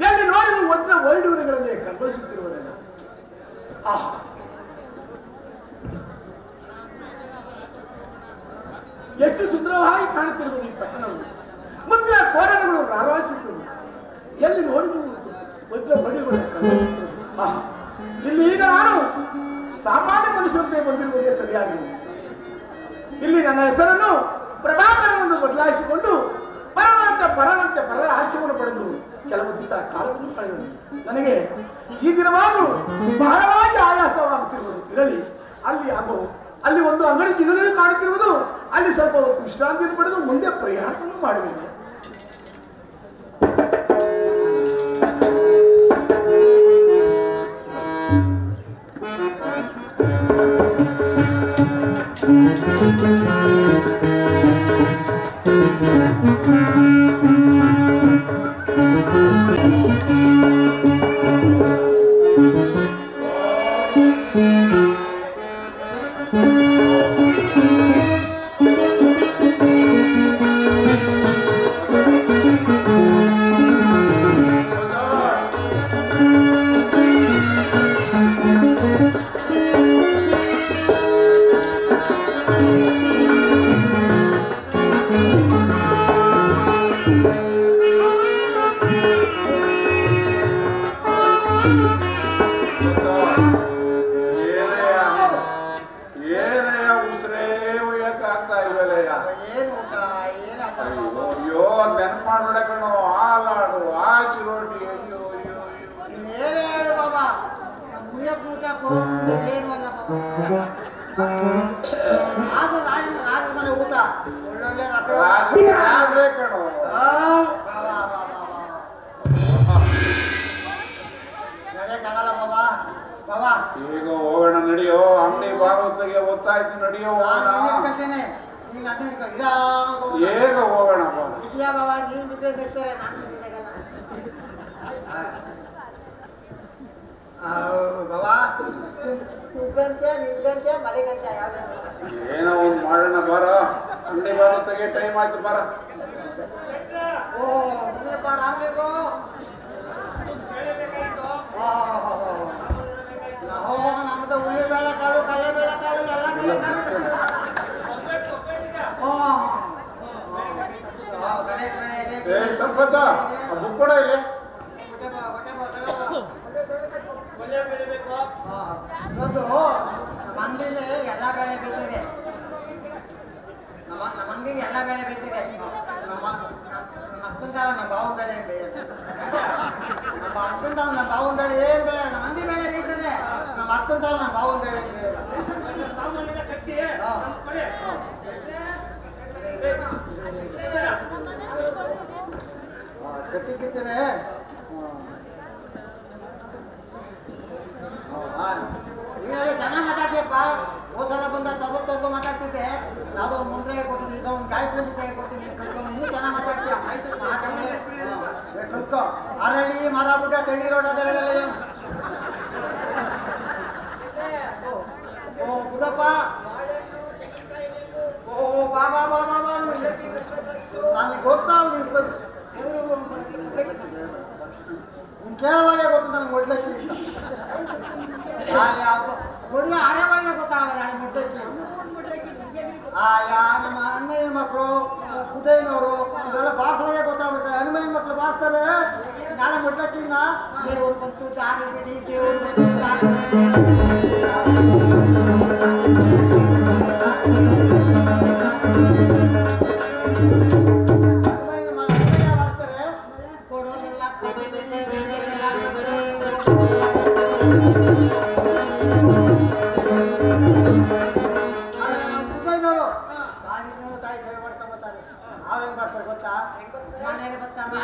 ಎಲ್ಲಿ ನೋಡಿದ್ರು ಒಂದರ ವೈಡೂರುಗಳನ್ನೇ ಕಂಗೊಳಿಸುತ್ತಿರುವುದಲ್ಲ. ಆಹಾ, ಎಷ್ಟು ಸುಂದರವಾಗಿ ಕಾಣುತ್ತಿರುವುದು ಈ ಪಟ್ಟಣವು. ಮುದ್ದ ತೋರಣಗಳು ರಾರಾಯಿಸುತ್ತಿರುವುದು. ಎಲ್ಲಿ ನೋಡಿದ್ರು ವಜ್ರ ಬಡಿಗಳು ಕಂಗೊಳಿಸುತ್ತಿರುವುದು. ಆಹಾ, ಇಲ್ಲಿ ಈಗ ನಾನು ಸಾಮಾನ್ಯ ಮನುಷ್ಯರಂತೆ ಬಂದಿರುವುದೇ ಸರಿಯಾಗಿದೆ. ಇಲ್ಲಿ ನನ್ನ ಹೆಸರನ್ನು ಪ್ರಭಾಕರವನ್ನು ಬದಲಾಯಿಸಿಕೊಂಡು ಪರನಂತೆ ಪರರ ಆಶ್ರಯವನ್ನು ಪಡೆದು ಕೆಲವು ದಿವಸ ಕಾಲವನ್ನು ಕಳೆದರು. ನನಗೆ ಈ ದಿನವಾದರೂ ಬಹಳವಾಗಿ ಆಯಾಸವಾಗುತ್ತಿರುವುದು. ಇರಲಿ, ಅಲ್ಲಿ ಒಂದು ಅಂಗಡಿ ಜಿಗಲು ಕಾಣುತ್ತಿರುವುದು. ಅಲ್ಲಿ ಸ್ವಲ್ಪ ಹೊತ್ತು ವಿಶ್ರಾಂತಿಯನ್ನು ಪಡೆದು ಮುಂದೆ ಪ್ರಯಾಣವನ್ನು ಮಾಡುವುದು. ಈಗ ಹೋಗೋಣ, ನಡೆಯೋ. ಅಂಗಡಿ ಭಾಗವತಿಗೆ ಗೊತ್ತಾಯ್ತು, ನಡೆಯೋ ಹೋಗೋಣ. ಹೇಗ ಹೋಗೋಣ ಏನೋ ಒಂದು ಮಾಡೋಣ. ಬರ, ಅಂಗಡಿ ಭಾಗವತಿಗೆ ಟೈಮ್ ಆಯ್ತು. ಬರ. ನಮ್ದು ಉಳ್ಳಿ ಬೇಳೆಕಾಳು, ಕಡಲೆ ಬೇಳೆಕಾಳು ಎಲ್ಲ ಬೇಳೆಕಾಳು. ಸ್ವಲ್ಪ ಬುಕ್ ಕೂಡ ಇಲ್ಲ. ಒಂದು ನಮ್ಮ ಅಂಗಡಿಲಿ ಎಲ್ಲ ಬೇಳೆ ಬೇಕಿದೆ. ನಮ್ಮ ಅಂಗಡಿಗೆ ಎಲ್ಲ ಬೇಳೆ ಬೇಕಿದೆ. ನಮ್ಮ ಅಕ್ಕಂತಾವ ನಮ್ಮ ಬಾವನ ಬೇಳೆ ಇದೆ. ನಮ್ಮ ಅಕ್ಕಂತಾವ ನಮ್ಮ ಬಾವನ ಬೇಳೆ ಏನ್ ಬೇಳೆ, ನಮ್ಮ ಅಂಗಡಿ ಬೇಳೆ ಬೇಕಿದೆ. ನಮ್ಮ ಅಕ್ಕಂತಾವ ನಮ್ಮ ಬಾವನ ಬೇಳೆ ಇದೆ. ಕಟ್ಟಿಕ್ಕಿದ್ದೇನೆ. ನೀವೆಲ್ಲ ಚೆನ್ನಾಗಿ ಮಾತಾಡ್ತೀಯಪ್ಪ. ಹೋದ ಬಂದ ತಗೋ ಮಾತಾಡ್ತಿದ್ದೆ. ಯಾವುದೋ ಒಂದು ಮುಂದೆ ಕೊಡ್ತೀನಿ, ಈಗ ಒಂದು ಗಾಯತ್ರಿ ಮುಖ ಕೊಡ್ತೀನಿ, ನೀವು ಚೆನ್ನಾಗಿ ಮಾತಾಡ್ತೀಯ. ಕಲ್ತ್ಕೊ. ಅರಳಿ ಮರ ಬುಡ್ಡ ತೆಳಿ ರೋಡ್ ಅದೆಲ್ಲ. ಓ ಬುದಪ್ಪ, ಓ ಬಾಬಾ ಬಾಬಾ ಬಾ, ನನಗೆ ಗೊತ್ತಾ ನಿಂತು ನಿನ್ ಕೇಳವಾಗೆ ಗೊತ್ತು ನನಗೆ ಮೊಡ್ಲಕ್ಕಿ ಅಂತ. ಬರೀ ಅರೆವಾಗೆ ಗೊತ್ತಾಗಲ್ಲ ನನಗೆ ಮೊಡ್ಲಕ್ಕಿ. ನಮ್ಮ ಅಣ್ಣಯ್ಯನ ಮಕ್ಕಳು, ಪುಟೈನವರು ಇವೆಲ್ಲ ಬಾರ್ಸವಾಗೆ ಗೊತ್ತಾಗ್ಬಿಡ್ತಾರೆ. ಹನುಮಯ್ಯನ ಮಕ್ಕಳು ಬಾರ್ಸ್ತಾರೆ. ನಾಳೆ ಮೊಡ್ಲಕ್ಕಿನ ದೇವರು ಬಂತು ದಾರಿ ಬಿಡಿ, ದೇವರು ಬಂತು ದಾರಿ ಬಿಡಿ. ಗೊತ್ತಾ ಮನೇಲಿ ಬರ್ತಾರೆ.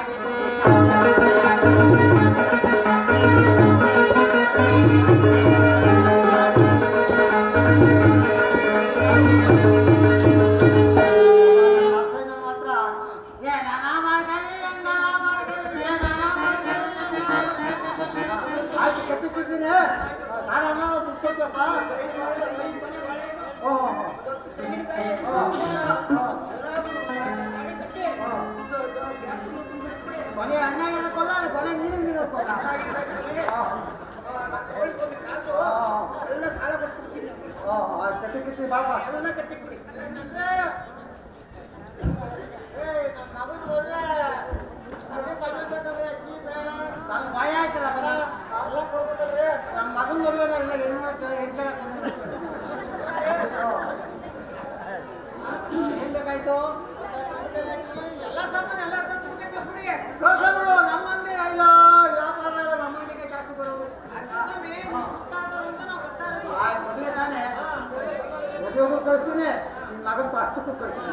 ಅಯ್ಯೋ ಎಲ್ಲ ಸಾಮಾನು ಎಲ್ಲ ಕಳ್ಸ್ಬಿಡು ನಮ್ಮಂಗೆ ಅಯ್ಯೋ ವ್ಯಾಪಾರ ಎಲ್ಲ ನಮ್ಮಂಗೆ ಜಾಸ್ತಿ ಬರೋದು ಮದುವೆ ತಾನೇ ಮದುವೆಗೂ ಕಳಿಸ್ತೀನಿ ನಿನ್ನ ಮಗನ ಪಾಸ್ತಕ್ಕೂ ಕಳಿಸ್ತೀನಿ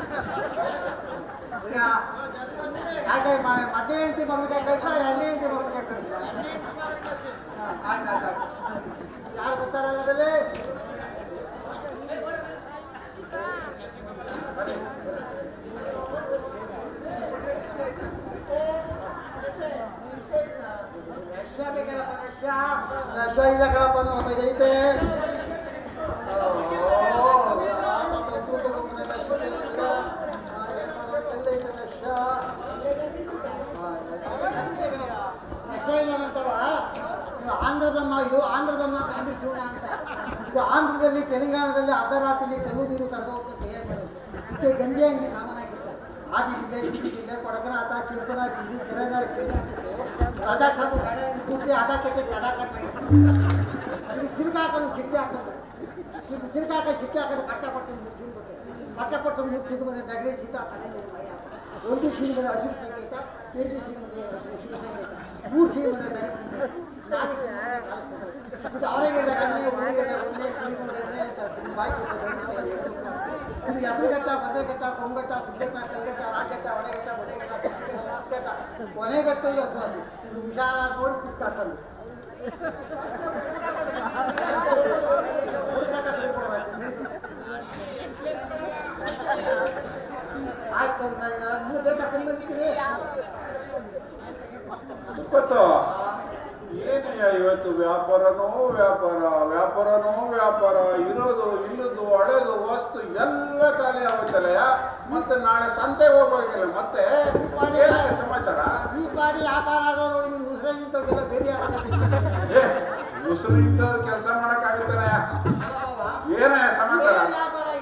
ಯಾಕೆ ಮದ್ದೆ ಹೆಂಡತಿ ಮಗನಿಗೆ ಕಳಿಸ ಎಣ್ಣೆ ಹೆಂಡತಿ ಮಗನಿಗೆ ಕಳಿಸ ಆಯ್ತು ಯಾರು ಬರ್ತಾರಲ್ಲ ಅದರಲ್ಲಿ ನಶ ಇಲ್ಲ ಕಣಪ್ಪ ನಮಗೈತೆ ನಶ ಏನಂತವ ಆಂಧ್ರ ಬ್ರಹ್ಮ ಇದು ಆಂಧ್ರ ಬ್ರಹ್ಮ ಕಾಂಡಿ ಚೂರ್ಣ ಅಂತ ಇದು ಆಂಧ್ರದಲ್ಲಿ ತೆಲಂಗಾಣದಲ್ಲಿ ಅರ್ಧರಾತ್ರಿಲಿ ತೆಲುಗು ನೀರು ಕರೆದೋಗ್ತು ತಯಾರು ಮಾಡೋದು ಮತ್ತೆ ಗಂಜೆ ಅಂಗಡಿ ಸಾಮಾನಾಗಿತ್ತು ಆದಿಗಿಲ್ಲೆ ಇದಿಗಿಲ್ಲೆ ಕೊಡಗನಾಥ ಕಿರ್ಪುಣ ಚಿಲ್ಲಿ ಕಿರಣ ಚಿಲ್ಲಿ ರಾಜಾ ಸಾಬು ಕೂಡಿ ಆದ ಕಟ್ಟಿ ಕಡ ಕಟ್ ಮಾಡಿ ಚಿಲ್ಕ ಹಾಕೊಂಡು ಚಿಟ್ಟಿ ಹಾಕೊಂಡು ಚಿಲ್ಕ ಹಾಕೊಂಡು ಚಿಟ್ಟಿ ಹಾಕೊಂಡು ಕಟ್ಟಪಟ್ಟು ಮುಗಿಸ್ಬಿಟ್ಟು ಕಟ್ಟಪಟ್ಟು ಮುಗಿಸಿದ ಮೇಲೆ ದಗಡಿ ಚಿತ್ತ ತಲೆ ಮಯ ಒಂದು ಸೀನ್ ಮೇಲೆ ಹಸಿರು ಸಂಗೀತ ಎರಡು ಸೀನ್ ಮೇಲೆ ಹಸಿರು ಸಂಗೀತ ಮೂರು ಸೀನ್ ಮೇಲೆ ದರಿ ಸಂಗೀತ ನಾಲ್ಕು ಸೀನ್ ಮೇಲೆ ಇದು ಅವರಿಗೆ ಕಣ್ಣೆ ಊರಿಗೆ ಒಳ್ಳೆ ಕುಡಿಕೊಂಡ್ರೆ ಬಾಯಿ ಇದು ಎದುರುಗಟ್ಟ ಭದ್ರಘಟ್ಟ ಕೊಂಗಟ್ಟ ಸುಬ್ಬಟ್ಟ ಕಲ್ಗಟ್ಟ ರಾಜಘಟ್ಟ ಒಡೆಗಟ್ಟ ಬೊಡೆಗಟ್ಟ ಸುಬ್ಬಟ್ಟ ಕೊನೆಗಟ್ಟಲ್ಲಿ ಹಸುವಾಸಿ ಇದು ವಿಶಾಲ ನೋಡಿ ಕಿತ್ತಾಕಲು ಆಯ್ತು ನೀವು ಬೇಕಾಕೊಂಡು ಬಂದಿದ್ದೀರಿ ಗೊತ್ತೋ ಏನಯ್ಯ ಇವತ್ತು ವ್ಯಾಪಾರನೋ ವ್ಯಾಪಾರ ಇರೋದು ಇಲ್ಲದು ಹಳೆದು ವಸ್ತು ಎಲ್ಲ ಖಾಲಿ ಆಗುತ್ತಲ್ಲಯ್ಯ ಮತ್ತೆ ನಾಳೆ ಸಂತೆ ಹೋಗ್ಬೇಕಿಲ್ಲ ಮತ್ತೆ ಏನಾಗ ಸಮಾಚಾರ ಈ ಪಾಡಿ ವ್ಯಾಪಾರ ಆಗೋರು ನಿಮ್ಮ ಮುಸ್ಲಿಂತವ್ರಿಗೆಲ್ಲ ಬೇರೆ ಮುಸ್ಲಿಂ ಕೆಲಸ ಮಾಡಕ್ಕಾಗುತ್ತಾನಯ್ಯ ಏನಯ್ಯ ಸಮಾಚಾರ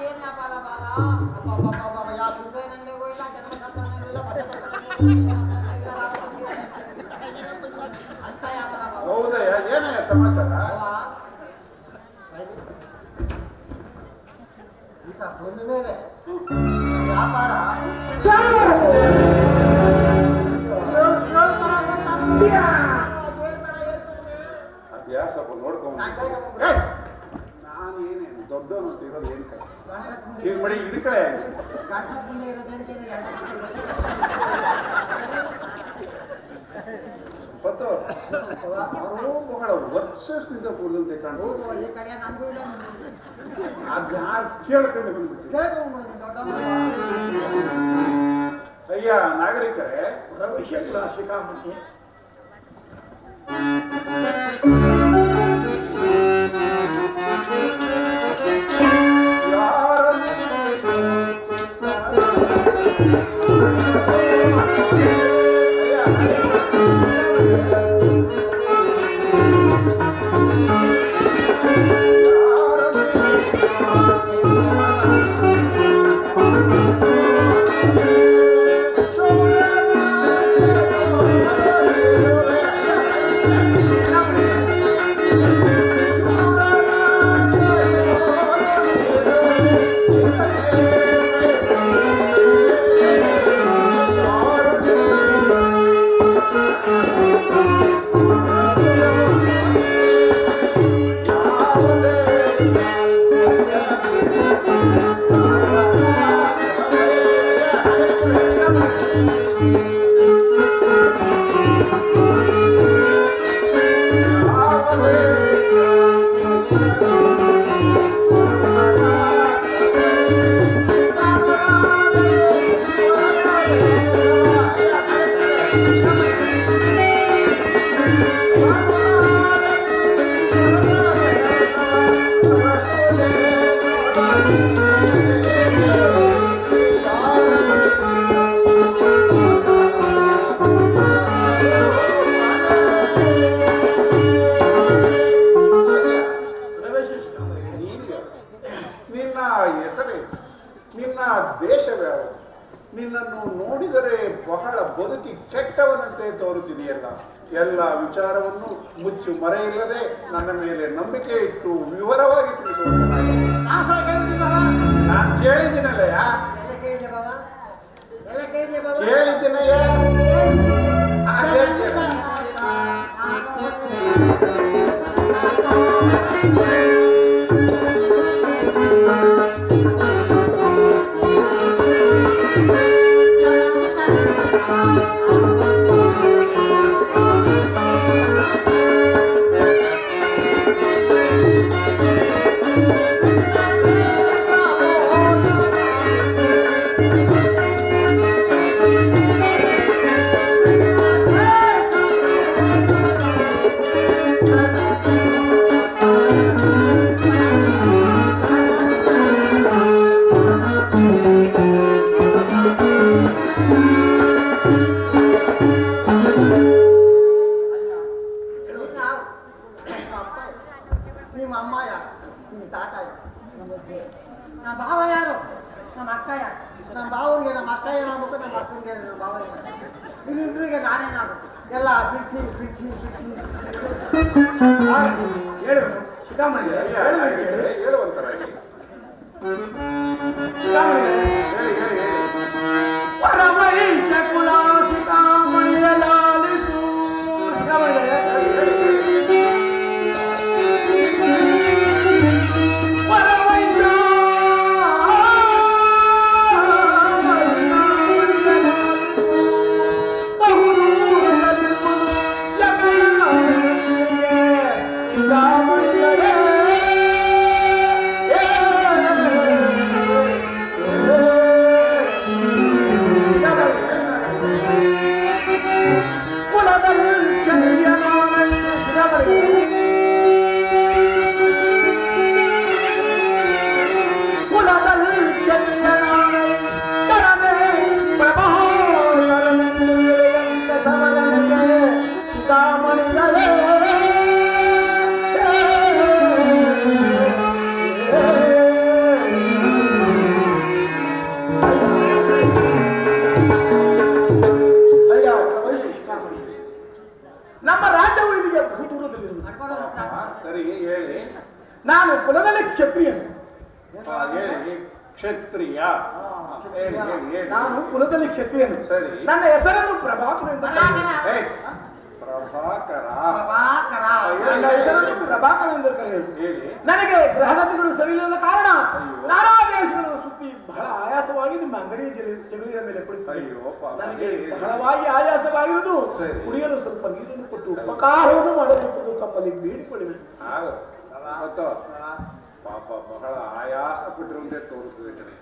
ಏನು ವ್ಯಾಪಾರ ಬಾಬಾ ಯಾವ ಸುಬ್ಬಯ್ಯ ನಂಗೆ ಹೋಗಿಲ್ಲ ಜನ್ಮ ಸಂಪನ್ನಿಲ್ಲ ಅಂತ ವ್ಯಾಪಾರ ಹೌದಯ್ಯ ಏನಯ್ಯ ಸಮಾಚಾರ ಬಂದ ಮೇಲೆ ವ್ಯಾಪಾರ ಅದ್ಯಾ ಸ್ವಲ್ಪ ನೋಡ್ಕೊಂಡು ನಾನು ಏನೇನು ದೊಡ್ಡವನು ಅಂತ ಇರೋದು ಏನು ಕೈ ಈಗ ಮಾಡಿ ಹಿಡ್ಕಳೆ ಕಾಣಿಸ್ಕೊಂಡೇ ಇರೋದೇನಕ್ಕೆ ಗೊತ್ತು ಅವರು ಮಗಳ ವರ್ಷದಿಂದ ಕೂದಲಂತೆ ಕಾಣು ಈ ಕಡೆ ನಮಗೂ ಇಲ್ಲ ಅದು ಯಾರು ಕೇಳ್ಕೊಂಡು ಬಂದ್ಬಿಟ್ಟು ಅಯ್ಯ ನಾಗರಿಕರೇ ರವಿಶಂಕರ ಶಿಖಾಮಣಿ ನಿನ್ನನ್ನು ನೋಡಿದರೆ ಬಹಳ ಬದುಕಿ ಕೆಟ್ಟವನಂತೆ ತೋರುತ್ತಿದೆಯಲ್ಲ. ಎಲ್ಲ ವಿಚಾರವನ್ನು ಮುಚ್ಚು ಮರೆಯಿಲ್ಲದೆ ನನ್ನ ಮೇಲೆ ನಂಬಿಕೆ ಇಟ್ಟು ವಿವರವಾಗಿ ತಿಳಿಸುವ. ನಾನು ನಾನು ಕೇಳಿದ್ದೀನಲ್ಲಯ್ಯ. ಕೇಳಿದ್ಯಾ ಬಾಬು? ಕೇಳಿದ್ದೇನೆಯೇ? ನಿಮ್ಮ ಅಮ್ಮ ಯಾರು? ನಿಮ್ಮ ತಾತ ಯಾರು? ನಮ್ಮ ಅಜ್ಜಿ ಯಾರು? ನಮ್ಮ ಭಾವ ಯಾರು? ನಮ್ಮ ಅಕ್ಕ ಯಾರು? ನಮ್ಮ ಭಾವನಿಗೆ ನಮ್ಮ ಅಕ್ಕ ಏನಾಗಬೇಕು, ನಮ್ಮ ಅಕ್ಕನಿಗೆ ನಮ್ಮ ಭಾವ ಏನಾಗಬೇಕು, ಇನ್ನಿಬ್ಬರಿಗೆ ನಾನೇನಾಗಬೇಕು? ಎಲ್ಲ ಬಿಡಿಸಿ ಬಿಡಿಸಿ ಬಿಡಿಸಿ ಹೇಳಬೇಕು ಶಿಖಾಮಣಿ ಹೇಳುವಂತರಾಗಿ ಪರಮೈಷ ಕುಲ ಶಿಖಾಮಣಿಯ ಲಾಲಿಸು ನಮ್ಮ ರಾಜ್ಯವು ಇಲ್ಲಿಗೆ ಬಹುದೂರದಲ್ಲಿರುವುದು. ಸರಿ ಹೇಳಿ. ನಾನು ಕುಲದಲ್ಲಿ ಕ್ಷತ್ರಿಯನು. ಹೇಳಿ ಕ್ಷತ್ರಿಯ. ಹೇಳಿ ಹೇಳಿ ಹೇಳಿ. ನಾನು ಕುಲದಲ್ಲಿ ಕ್ಷತ್ರಿಯನು. ಸರಿ. ನನ್ನ ಹೆಸರನ್ನು ಪ್ರಭಾಕರ ಎಂದು ಕರೆಯುವರು. ಪ್ರಭಾಕರ. ನನ್ನ ಹೆಸರನ್ನು ಪ್ರಭಾಕರ ಎಂದು ಕರೆಯುವುದು. ಹೇಳಿ. ನನಗೆ ಗ್ರಹಗತಿಗಳು ಸರಿಯಿಲ್ಲದ ಕಾರಣ ನಾನಾ ದೇಶಗಳನ್ನು ಸುತ್ತಿ ಬಹಳ ಆಯಾಸವಾಗಿ ನಿಮ್ಮ ಅಂಗಡಿಯ ಜಗಲಿಯ ಮೇಲೆ ಕುಳಿತು ಅಯ್ಯೋ ಪಾಪ. ನನಗೆ ಬಹಳವಾಗಿ ಆಯಾಸವಾಗಿರುವುದು. ಸರಿ. ಕುಡಿಯಲು ಸ್ವಲ್ಪ ನೀರನ್ನು ಕೊಟ್ಟು ಉಪಕಾರವನ್ನು ಮಾಡಬೇಕು ತಮ್ಮಲ್ಲಿ ಬೇಡಿಕೊಳ್ಳಬೇಕು. ಮತ್ತು ಪಾಪ ಬಹಳ ಆಯಾಸ ಪಟ್ಟಿರುವಂತೆ ತೋರುತ್ತದೆ ಕಡೆ.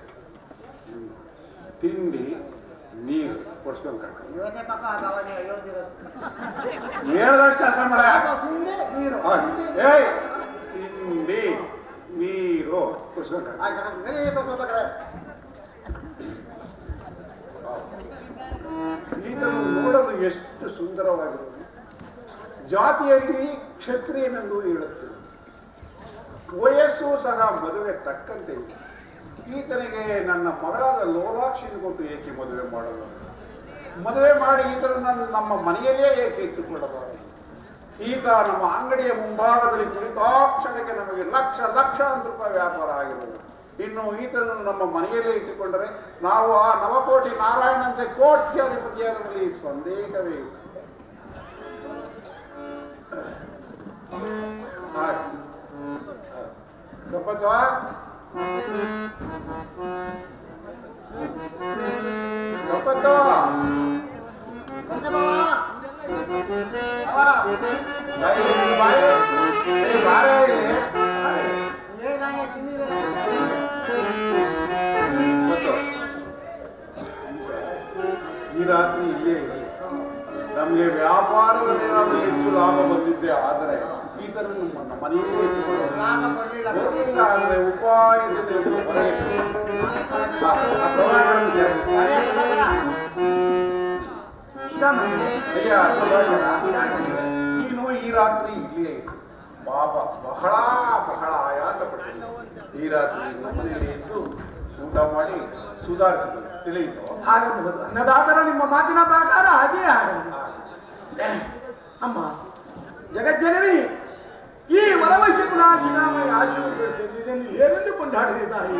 ತಿಂಡಿ ನೀರು ಕೊಡ್ಸ್ಕೊಂಡು ಕರ್ಕೊಂಡು ಇವತ್ತೇ ಪಕ್ಕ ಭಾವನೆ ಅಯೋಧಿರೋದು ಹೇಳ್ದಷ್ಟು ಕೆಲಸ ಮಾಡ. ತಿಂಡಿ ನೀರು ಏಯ್ ತಿಂಡಿ ನೀರು ಕೊಡ್ಸ್ಕೊಂಡು ಕರ್ಕೊಂಡು ಆಯ್ತು ನಡಿ ಬರ್ಬೇಕಾರೆ ಈತನು ನೋಡಲು ಎಷ್ಟು ಸುಂದರವಾಗಿರುವುದು. ಜಾತಿಯಲ್ಲಿ ಕ್ಷತ್ರಿಯನೆಂದು ಹೇಳುತ್ತದೆ. ವಯಸ್ಸು ಸಹ ಮದುವೆ ತಕ್ಕಂತೆ ಇದೆ. ಈತನಿಗೆ ನನ್ನ ಮಗಳಾದ ಲೋಲಾಕ್ಷಿಯನ್ನು ಕೊಟ್ಟು ಏಕೆ ಮದುವೆ ಮಾಡಲು? ಮದುವೆ ಮಾಡಿ ಈತನನ್ನು ನಮ್ಮ ಮನೆಯಲ್ಲೇ ಏಕೆ ಇಟ್ಟುಕೊಳ್ಳಬಾರದು? ಈತ ನಮ್ಮ ಅಂಗಡಿಯ ಮುಂಭಾಗದಲ್ಲಿ ಕುಳಿತಾಕ್ಷಣಕ್ಕೆ ನಮಗೆ ಲಕ್ಷಾಂತರ ರೂಪಾಯಿ ವ್ಯಾಪಾರ ಆಗಿರುವುದು. ಇನ್ನು ಈತನನ್ನು ನಮ್ಮ ಮನೆಯಲ್ಲೇ ಇಟ್ಟುಕೊಂಡರೆ ನಾವು ಆ ನವಕೋಟಿ ನಾರಾಯಣಂತೆ ಕೋಟ್ಯಾಧಿಪತಿಯಾದರಲ್ಲಿ ಸಂದೇಹವೇ ಇಲ್ಲ. ಗಪ್ಪಚ್ಚ ಗಪ್ಪಚ್ಚ ಈ ರಾತ್ರಿ ಇಲ್ಲೇ ಇದೆ. ನಮಗೆ ವ್ಯಾಪಾರದಲ್ಲಿ ನಾವು ಹೆಚ್ಚು ಲಾಭ ಬಂದಿದ್ದೆ. ಆದರೆ ಈತನನ್ನು ನಮ್ಮ ಮನೆಯಲ್ಲೇ ಇಟ್ಟುಕೊಳ್ಳೋದು ಅಂದ್ರೆ ಉಪಾಯದಿಂದ ನೀನು ಈ ರಾತ್ರಿ ಇಲ್ಲೇ ಇದೆ. ಬಾಬಾ ಬಹಳ ಆಯಾಸ ಪಟ್ಟಿದ್ದ. ಈ ರಾತ್ರಿ ನಮ್ಮನೆಯಲ್ಲಿ ಇದ್ದು ಊಟ ಮಾಡಿ ಸುಧಾರಿಸಿದ್ರು. ತಿಳಿಯಿತು? ಆಗಬಹುದು. ಅನ್ನದಾತರ ನಿಮ್ಮ ಮಾತಿನ ಪ್ರಕಾರ ಹಾಗೆ ಆಗಬಹುದು. ಅಮ್ಮ ಜಗಜ್ಜನನಿ, ಈ ವರವಶ ಕುಲಾಶಿನಾಮಯ ಆಶೀರ್ವದಿಸಿದ್ದನ್ನು ಏನೆಂದು ಕೊಂಡಾಡಿದೆ ತಾಯಿ?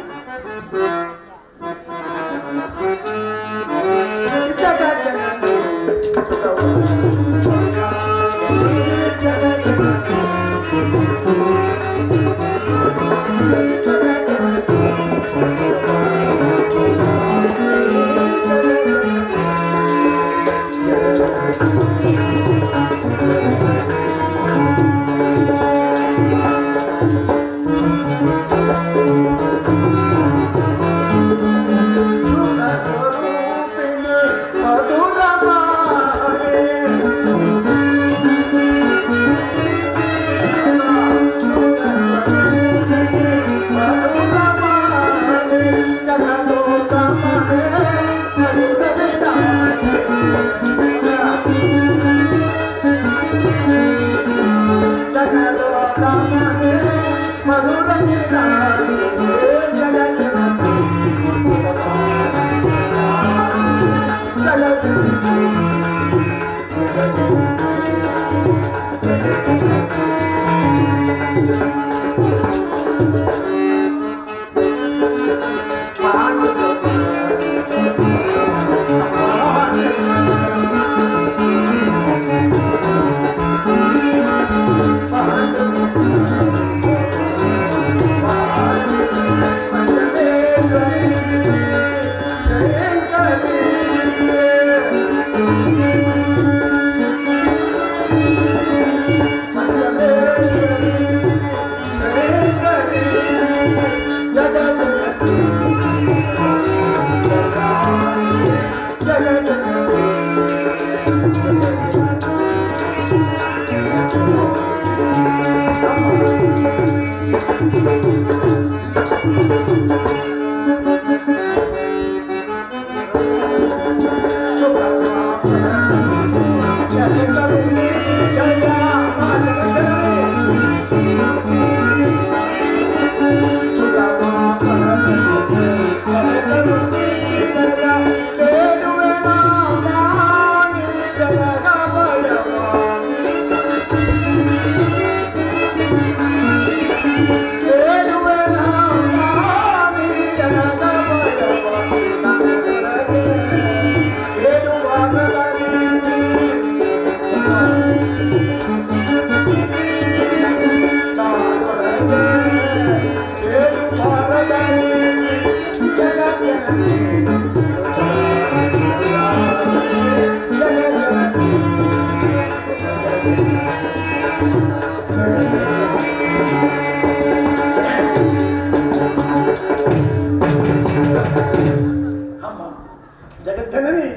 ಜಗಜ್ಜನನಿ,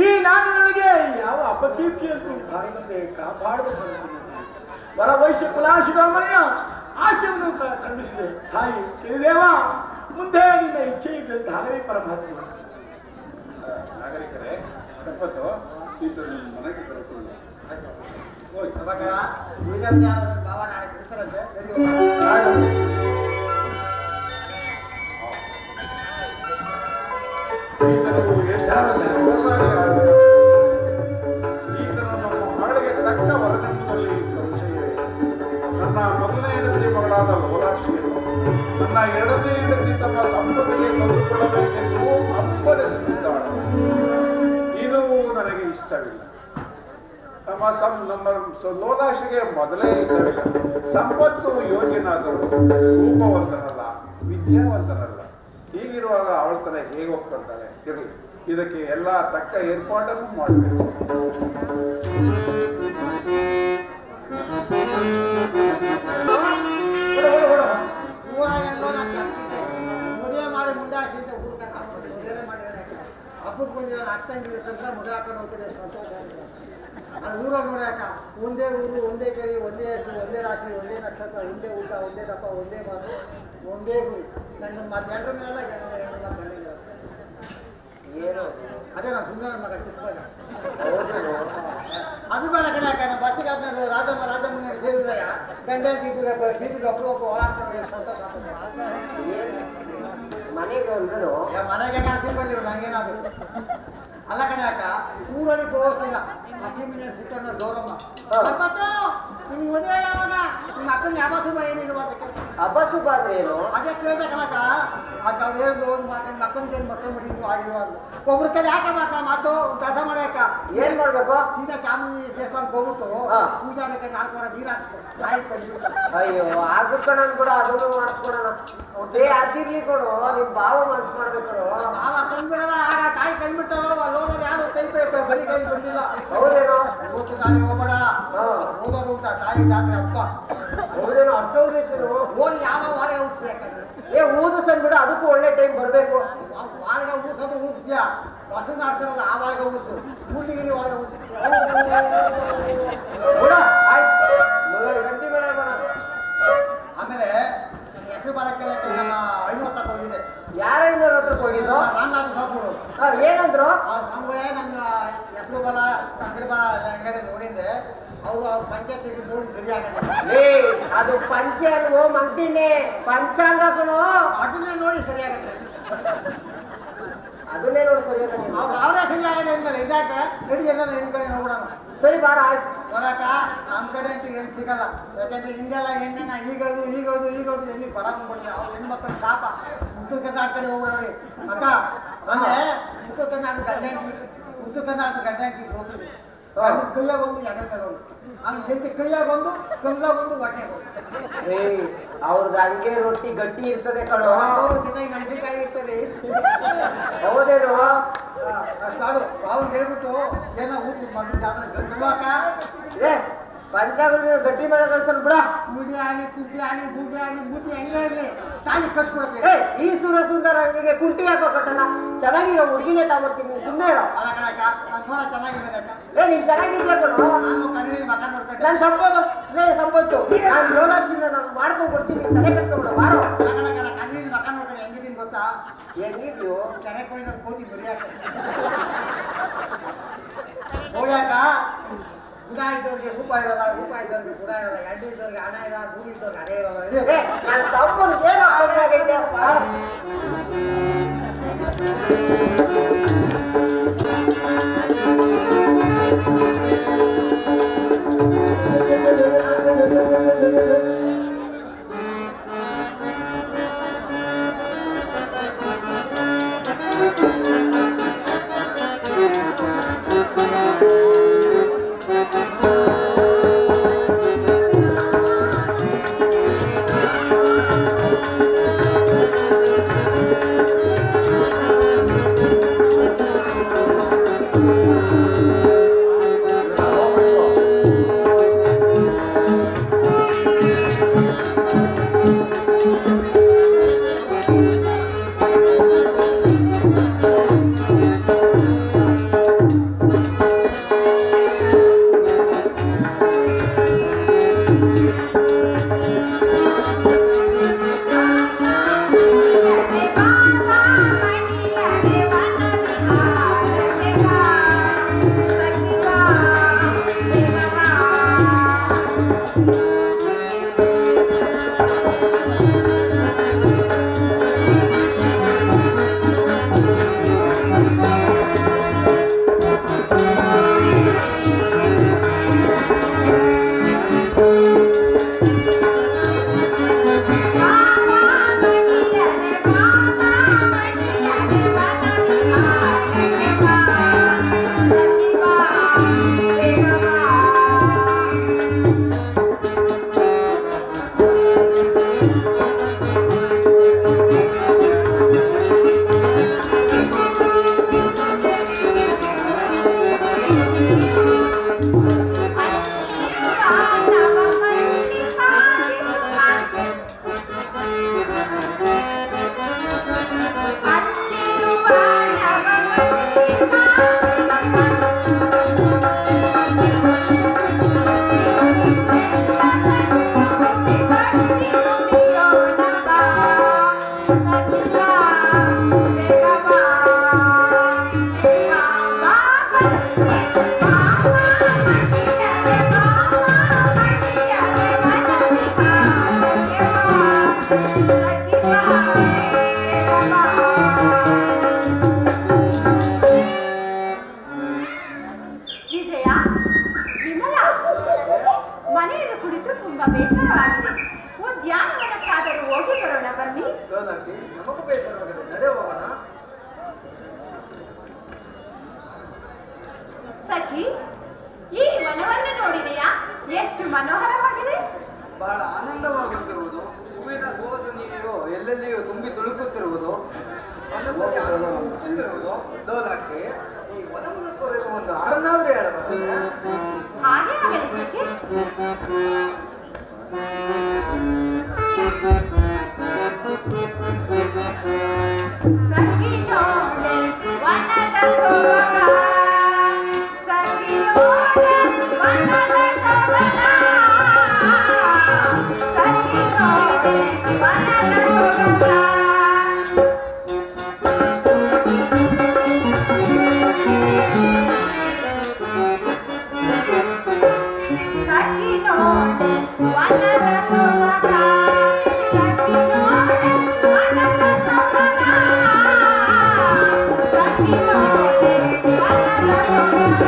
ಈ ನಾನು ನನಗೆ ಯಾವ ಅಪಕೀರ್ತಿಯಂತೂ ಭಾರತಕ್ಕೆ ಕಾಪಾಡಬೇಕು. ವರವೈಶ್ಯ ಕುಲಾಶಿರೋಮಣಿಯ ಆಶಯವನ್ನು ಖಂಡಿಸಿದೆ. ತಾಯಿ ಶ್ರೀದೇವ, ಮುಂದೆ ನಿನ್ನ ಇಚ್ಛೆ ಇದ್ದಂತೆ ಹಾಗೇ ಪರಮಾತ್ಮ. ನಾಗರಿಕರೇ, ಸಂಪತ್ತು ಇದು ನಿಮ್ಮ ಮನೆಗೆ ಕರೆದುಕೊಂಡು ಈತನು ನಮ್ಮ ಮಗಳಿಗೆ ತಕ್ಕ ವರನೆಂಬುದರಲ್ಲಿ ಸಂಶಯವೇ. ನನ್ನ ಮೊದಲನೇ ಹೆಂಡತಿ ಮಗಳಾದ ಲೋಲಾಕ್ಷಿಯನ್ನು ನನ್ನ ಎರಡನೇ ಹೆಂಡತಿ ತಮ್ಮ ಸಂಪತ್ತಿಗೆ ತಂದುಕೊಳ್ಳಬೇಕೆಂದು ಹಂಬಲಿಸುತ್ತಿದ್ದಾಳೆ. ಇದು ನನಗೆ ಇಷ್ಟವಿಲ್ಲ. ನಮ್ಮ ಲೋಲಾಕ್ಷಿಗೆ ಮೊದಲೇ ಇಷ್ಟವಿಲ್ಲ. ಸಂಪತ್ತು ಯೋಗ್ಯನಾದರೂ ರೂಪವಂತನಲ್ಲ, ವಿದ್ಯಾವಂತನಲ್ಲ. ಹೀಗಿರುವಾಗ ಅವಳ ತರ ಹೇಗೆ ಒಪ್ಕೊಳ್ತಾಳೆ? ಇರಲಿ, ಇದಕ್ಕೆ ಎಲ್ಲ ತಕ್ಕ ಏರ್ಪಾಡನ್ನು ಮಾಡಬೇಕು. ಮದುವೆ ಮಾಡಿ ಮುಂದೆ ಹಾಕಿಂತ ಊಟ ಮದುವೆ ಮಾಡಿದ್ರೆ ಹಬ್ಬಕ್ಕೆ ಬಂದಿರೋ ಅಕ್ಕಂಗಿರ ತನಕ ಮದುವೆ ಹಾಕೊಂಡು ಹೋಗ್ತಾರೆ. ಸಂತೋಷ ಅದು ಊರಾಗ ನೋಡ್ಯಾಕ ಒಂದೇ ಊರು, ಒಂದೇ ಕೆರೆ, ಒಂದೇ ಹೆಸರು, ಒಂದೇ ರಾಶಿ, ಒಂದೇ ನಕ್ಷತ್ರ, ಒಂದೇ ಊಟ, ಒಂದೇ ದಪ್ಪ, ಒಂದೇ ಮಾತು, ಒಂದೇ ಗುರಿ. ನನ್ನ ಮತ್ತೆರಡರ ಮೇಲೆಲ್ಲ ಏನು ಅದೇ ನಾನು ಸುಂದರ ಮಗ ಚಿಕ್ಕವಾಗ ಅದು ಬೇಡ ಕಡೆ ಯಾಕೆ ನಮ್ಮ ಬಸ್ಸಿಗೆ ಆದ್ಮೇಲೆ ರಾಜಮ್ಮನ ಸೇರಿದ್ರಯ್ಯ ಗಂಡ ಟೀಟಿಗೆ ಒಬ್ಬರು ಹಾಕ್ತಾರೆ. ಸಂತೋಷ ಮನೆಗೆ ಅಂದ್ರೂ ಮನೆಗೆ ನಾನು ತಿಳ್ಕೊಂಡಿರು ನಂಗೇನಾದ್ರು ಅಲ್ಲ ಕಡೆ ಯಾಕ ಊರಲ್ಲಿ ಹೋಗ್ತಿಲ್ಲ. ಹಸಿಮಿನ ಹುಟ್ಟನ್ನ ಗೌರಮ್ಮ ಹಾ. ಸಂಪತ್ತು ನಿಮ್ಗೆ ಮದುವೆ ಯಾವಾಗ ನಿಮ್ಮ ಅಕ್ಕನ ಯಾವ ಶುಭ ಏನಿಲ್ವ ಅದಕ್ಕೆ ಹಬ್ಬ ಶುಭ ಅಂದ್ರೆ ಏನು? ಅದೇ ಕೇಳ್ದೆ ಕಣಕ ಅದು ಅವ್ರು ಹೇಳಿದ್ರು ಒಂದು ಮಾತು ಮಕ್ಕಳಿಗೆ ಮಕ್ಕಳು ಮಟ್ಟಿದ್ದು ಆಗಿಲ್ವ ಅಂತ ಒಬ್ರ ಕೈ ಯಾಕೆ ಮಾತು ಕೆಲಸ ಮಾಡ್ಯಾಕ ಏನ್ ಮಾಡ್ಬೇಕು? ಸೀದಾ ಚಾಮುಂಡಿ ದೇವಸ್ಥಾನಕ್ಕೆ ಹೋಗ್ಬಿಟ್ಟು ಹಾ. ಪೂಜಾರಕ್ಕೆ 4 ವಾರ ನೀರು ಹಾಕ್ಸ್ತು ತಾಯಿ ಕಂಡು ಅಯ್ಯೋ ಆಗ್ಬಿಟ್ಕೊಣ ಕೂಡ ಅದನ್ನು ಮಾಡಿಸ್ಕೊಡೋಣ. ಅದಿರ್ಲಿ ಕೊಡು, ನಿಮ್ ಭಾವ ಮನ್ಸು ಮಾಡ್ಬೇಕು. ಮಾವ ಕಂಡ್ಬಿಡಲ್ಲ ಆಗ ತಾಯಿ ಕಂಡ್ಬಿಟ್ಟಳು ಅಲ್ಲಿ ಹೋಗೋರು ಯಾರು ಕೈ ಬರೀ ಕೈ ಬಂದಿಲ್ಲ ಹೌದೇನೋ? ಇವತ್ತು ನಾಳೆ ಹೋಗ್ಬೇಡ ಹಾ. ಹೋಗೋರು ಊಟ ತಾಯಿ ಜಾತ್ರೆ ಹಬ್ಬ ಹೌದೇನೋ? ಅಷ್ಟೊಂದು ಹೆಸರು ಓಡಿ ಯಾವ ವಾಳಿಗೆ ಊದ್ಸ್ಬೇಕಾದ್ರೆ ಊದಿಸಂದ್ಬಿಡು, ಅದಕ್ಕೂ ಒಳ್ಳೆ ಟೈಮ್ ಬರ್ಬೇಕು. ವಾಳಿಗೆ ಊದ್ಸೋದು ಊದ್ಸ್ತೀಯ ಬಸನ್ನ ಆಡ್ತಾರಲ್ಲ ಆ ವಾಳಿಗೆ ಊದ್ಸು ಮೂರ್ತಿಗಿರಿ ವಾಳಿಗೆ ಊದ್ಸ್ತೀಯ ಆಯ್ತು, ಗಂಟಿ ಬೇಡ ಬೇಡ. ಆಮೇಲೆ ಹೆಸರು ಬರಕ್ಕೆ ನಮ್ಮ 500 ತಕ್ಕ ಹೋಗಿದೆ ಯಾರ 500 ಹತ್ರಕ್ಕೆ ಹೋಗಿದ್ದು? ರಾಮನಾಥ ಸಾಬ್ರು ಏನಂದ್ರು? ನಮ್ಗೆ ನನ್ನ ಹೆಸರು ಬಲ ತಕ್ಕಡಿ ಬಲ ಹೆಂಗಡೆ ನೋಡಿದ್ದೆ ಅವರು ಅವ್ರ ಪಂಚಾಯತಿಗೆ ನೋಡಿ ಸರಿಯಾಗತ್ತೆ ಅದು ಪಂಚೆ ಅಲ್ವೋ ಮಂತಿನೇ, ಪಂಚಾಂಗಗಳು ಅದನ್ನೇ ನೋಡಿ ಸರಿಯಾಗತ್ತೆ ಅದನ್ನೇ ನೋಡಿ ಸರಿಯಾಗಿ. ಅವರೇ ಸರಿಯಾಗದೆ ಅಂದ್ಮೇಲೆ ಇದಾಕೆ ನಡಿ ಎಲ್ಲ ನಿಮ್ ಕಡೆ ನೋಡೋಣ ಸರಿ ಬಾರ, ಆಯ್ತು. ಬರಾಕ ನಮ್ಮ ಕಡೆ ಅಂತ ಹೆಣ್ಣು ಸಿಗಲ್ಲ ಯಾಕಂದ್ರೆ ಹಿಂದೆಲ್ಲ ಹೆಣ್ಣೆನ ಈಗದು ಹೆಣ್ಣಿಗೆ ಬರಾಕೊಂಡ್ಬಿಡ್ತೀವಿ ಅವ್ರು ಹೆಣ್ಮಕ್ಳು ಶಾಪ ಉತ್ತರ ಕರ್ನಾಟಕ ಕಡೆ ಹೋಗ್ಬಿಡ ನೋಡಿ ಅಕ್ಕ ಅಂದ್ರೆ ಉತ್ತರ ಕರ್ನಾಟಕ ಗಂಡ ಹಾಕಿ ಹೋಗ್ತೀವಿ ಕೈಯಾಗ ಒಂದು ಎಡೆ ಒಂದು ಆಮೇಲೆ ಜೊತೆ ಕೈಯಾಗ ಒಂದು ಕಲ್ಲಾಗ ಒಂದು ಹೊಟ್ಟೆ ಅವ್ರದ್ದು ಹಂಗೆ ರೊಟ್ಟಿ ಗಟ್ಟಿ ಇರ್ತದೆ ಕಣೋ. ಚೆನ್ನಾಗಿ ಮೆಣಸಿನ್ಕಾಯಿ ಇರ್ತದೆ ಹೌದೇನು? ಅಷ್ಟಾಡು ಅವ್ನು ಹೇಳ್ಬಿಟ್ಟು ಏನೋ ಊಟ ಮಗನ ಜಾತ್ರೆ ಗಂಟುವಾಕ ಪಂಚಾಂಗ ಗಟ್ಟಿ ಮೇಲೆ ಕಳ್ಸಲ್ ಬಿಡ. ಪೂಜೆ ಆಗಲಿ ಕುಟ್ಟಿ ಆಗಲಿ ಬೂಜೆ ಆಗಲಿ ಬೂದಿ ಹಂಗೆ ಇರಲಿ ತಾಳಿ ಕಟ್ಸ್ಕೊಡ್ತೀವಿ ಈ ಸುರ ಸುಂದರ ಹಂಗಿಗೆ ಕುಂಟಿ ಹಾಕೋ ಕಟ್ಟಣ. ಚೆನ್ನಾಗಿರೋ ಹುಡುಗಿನೇ ತಗೊಡ್ತೀನಿ, ಸುಮ್ಮನೆ ಇರೋ. ಅಲ್ಲ ಕಣಕ್ಕ ನನ್ನ ಚೆನ್ನಾಗಿರೋದಕ್ಕ ನೀನ್ ಚೆನ್ನಾಗಿದ್ಯಾ ಕಣೋ. ನಾನು ಕಣ್ಣಲ್ಲಿ ಮಕ ನೋಡ್ಕೊಂಡೆ ನಾನು ಸಂಪತ್ತು ನಾನು ಲೋಲಾಕ್ಷಿಂದ ನಾನು ಮಾಡ್ಕೊಂಡು ಕೊಡ್ತೀನಿ, ತಲೆ ಕಟ್ಕೊಂಡ್ಬಿಡ ಬಾರೋ. ಕಣ್ಣಲ್ಲಿ ಮಕ ನೋಡ್ಕೊಂಡು ಹೆಂಗಿದ್ದೀನಿ ಗೊತ್ತಾ ಹೆಂಗಿದ್ಯೋ? ಕೆರೆ ಕೊಯ್ದ ಕೋತಿ ಬರಿಯಾಕ ಹೋಗ್ಯಾಕ ಗುಣ ಇದ್ದವ್ರಿಗೆ ರೂಪ ಇರೋಲ್ಲ, ರೂಪ ಇದ್ದವ್ರಿಗೆ ಗುಣ ಇರೋಲ್ಲ, ಎಣ್ಣೆ ಇದ್ದವ್ರಿಗೆ ಹಣ ಇಲ್ಲ, ಬೂದಿ ಇದ್ದವ್ರಿಗೆ ಹಣ ಇರೋಲ್ಲ. ನನ್ನ ತಮ್ಮನಿಗೆ ಏನೋ ಆಗೈತೆ. ಸಖಿ, ಈ ವನವನ್ನು ನೋಡಿದೆಯಾ? ಎಷ್ಟು ಮನೋಹರವಾಗಿದೆ. ಬಹಳ ಆನಂದವಾಗುತ್ತಿರುವುದು. ಹೂವಿನ ಸುವಾಸನೆಯು ಎಲ್ಲೆಲ್ಲಿಯೂ ತುಂಬಿ ತುಳುಕುತ್ತಿರುವುದು, ಮನಸ್ಸಲ್ಲಿ ಆನಂದ ಹುಟ್ಟುತ್ತಿರುವುದು. ಲೋಲಾಕ್ಷಿ, ಈ ವನವನ್ನು ಕುರಿತು ಒಂದು ಹಾಡನ್ನಾದ್ರೂ ಹೇಳಬಹುದು. ಹಾಗೆ ಆಗಲಿ ಸಖಿ. ಸಖಿ ನೋಡೆ ವನದ ಸೊಬಗ, ಸಖಿ ನೋಡೆ ವನದ ಸೊಬಗ, ಸಖಿ ನೋಡೆ ವನದ ಸೊಬಗ. ಸಖಿ ನೋಡೆ ವನದ ಸೊಬಗ, ಸಖಿ ನೋಡೆ ವನದ ಸೊಬಗ, ಸಖಿ ನೋಡೆ ವನದ ಸೊಬಗ.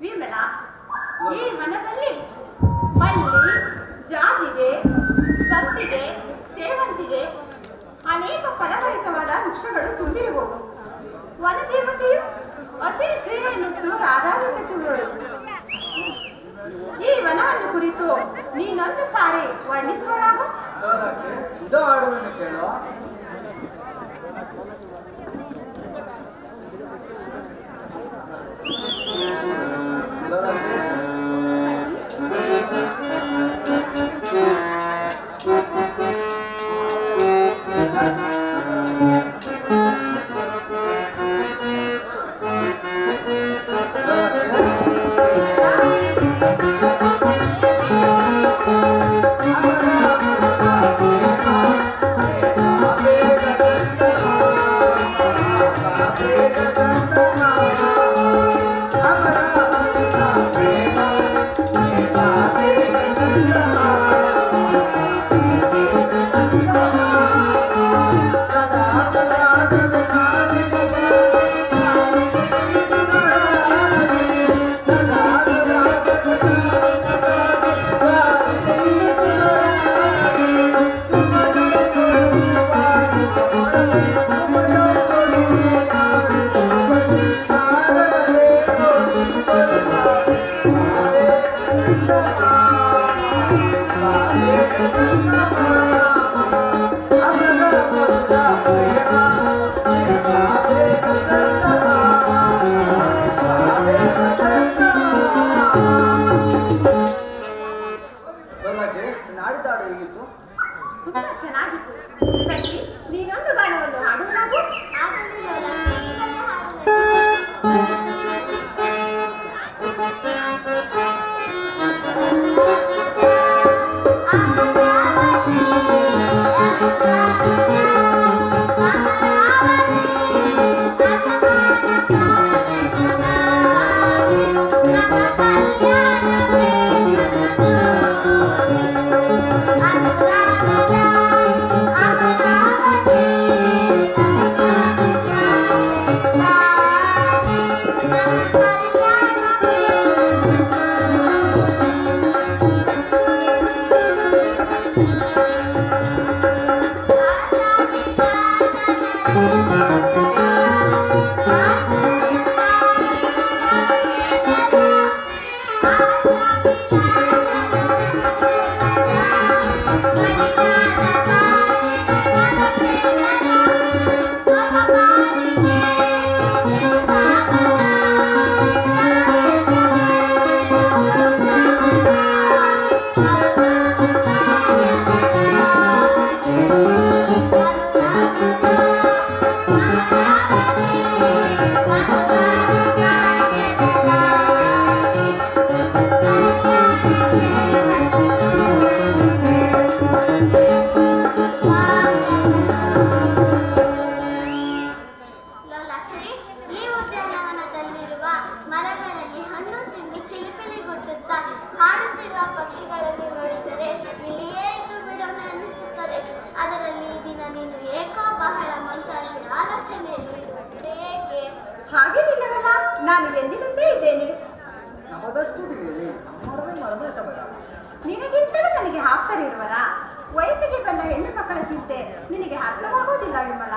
ವಿಮಲಾ, ಈ ವನದಲ್ಲಿ ಮಲ್ಲಿ, ಜಾಜಿಗೆ, ಸಂಪಿಗೆ, ಸೇವಂತಿಗೆ, ಅನೇಕ ಫಲಭರಿತವಾದ ವೃಕ್ಷಗಳು ತುಂಬಿರುವವು. ವನದೇವತೆಯು ಹಸಿರು ಸೀರೆಯನ್ನುಟ್ಟು ರಾಧಾರಿಸುತ್ತಿರುವಳು. ಈ ವನವನ್ನು ಕುರಿತು ನೀನೊಂದು ಸಾರಿ ವರ್ಣಿಸುವಳಾಗು. ಲೋಲಾಕ್ಷಿ, ಇದು ಹಾಡುವನ್ನು ಕೇಳುವ. ಲೋಲಾಕ್ಷಿ, ನಾಡಿದಾಡು ಹೇಗಿತ್ತು? ತುಂಬಾ ಚೆನ್ನಾಗಿತ್ತು. ಸಖಿ, ನೀನೊಂದು ಗಾನವನ್ನು ಹಾಡುವಳಾಗು. I'm ನಾನು ಎಂದಿನಂತೆ ಇದ್ದೇನೆ. ನಮ್ಮದಷ್ಟು ತಿಳಿಯಲಿ, ನಮ್ಮೊಡನೆ ಮರಮೇಚ ಬೇಡ. ನಿನಗಿಂತಲೂ ನನಗೆ ಆಪ್ತರಿರುವರ. ವಯಸ್ಸಿಗೆ ಬಂದ ಹೆಣ್ಣು ಮಕ್ಕಳ ಚಿಂತೆ ನಿನಗೆ ಅರ್ಥವಾಗುವುದಿಲ್ಲ ವಿಮಲ.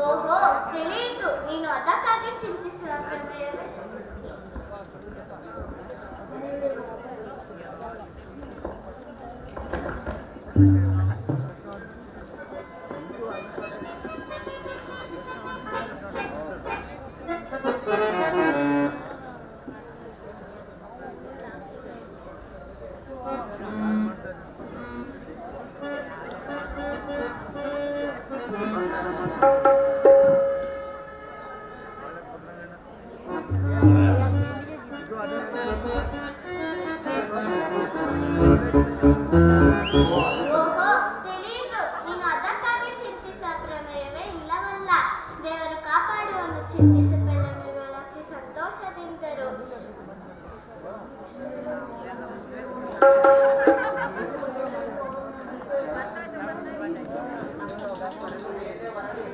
ಓಹೋ, ತಿಳಿಯಿತು. ನೀನು ಅದಕ್ಕಾಗಿ ಚಿಂತಿಸುವ ಪ್ರಮೇಯವೇ.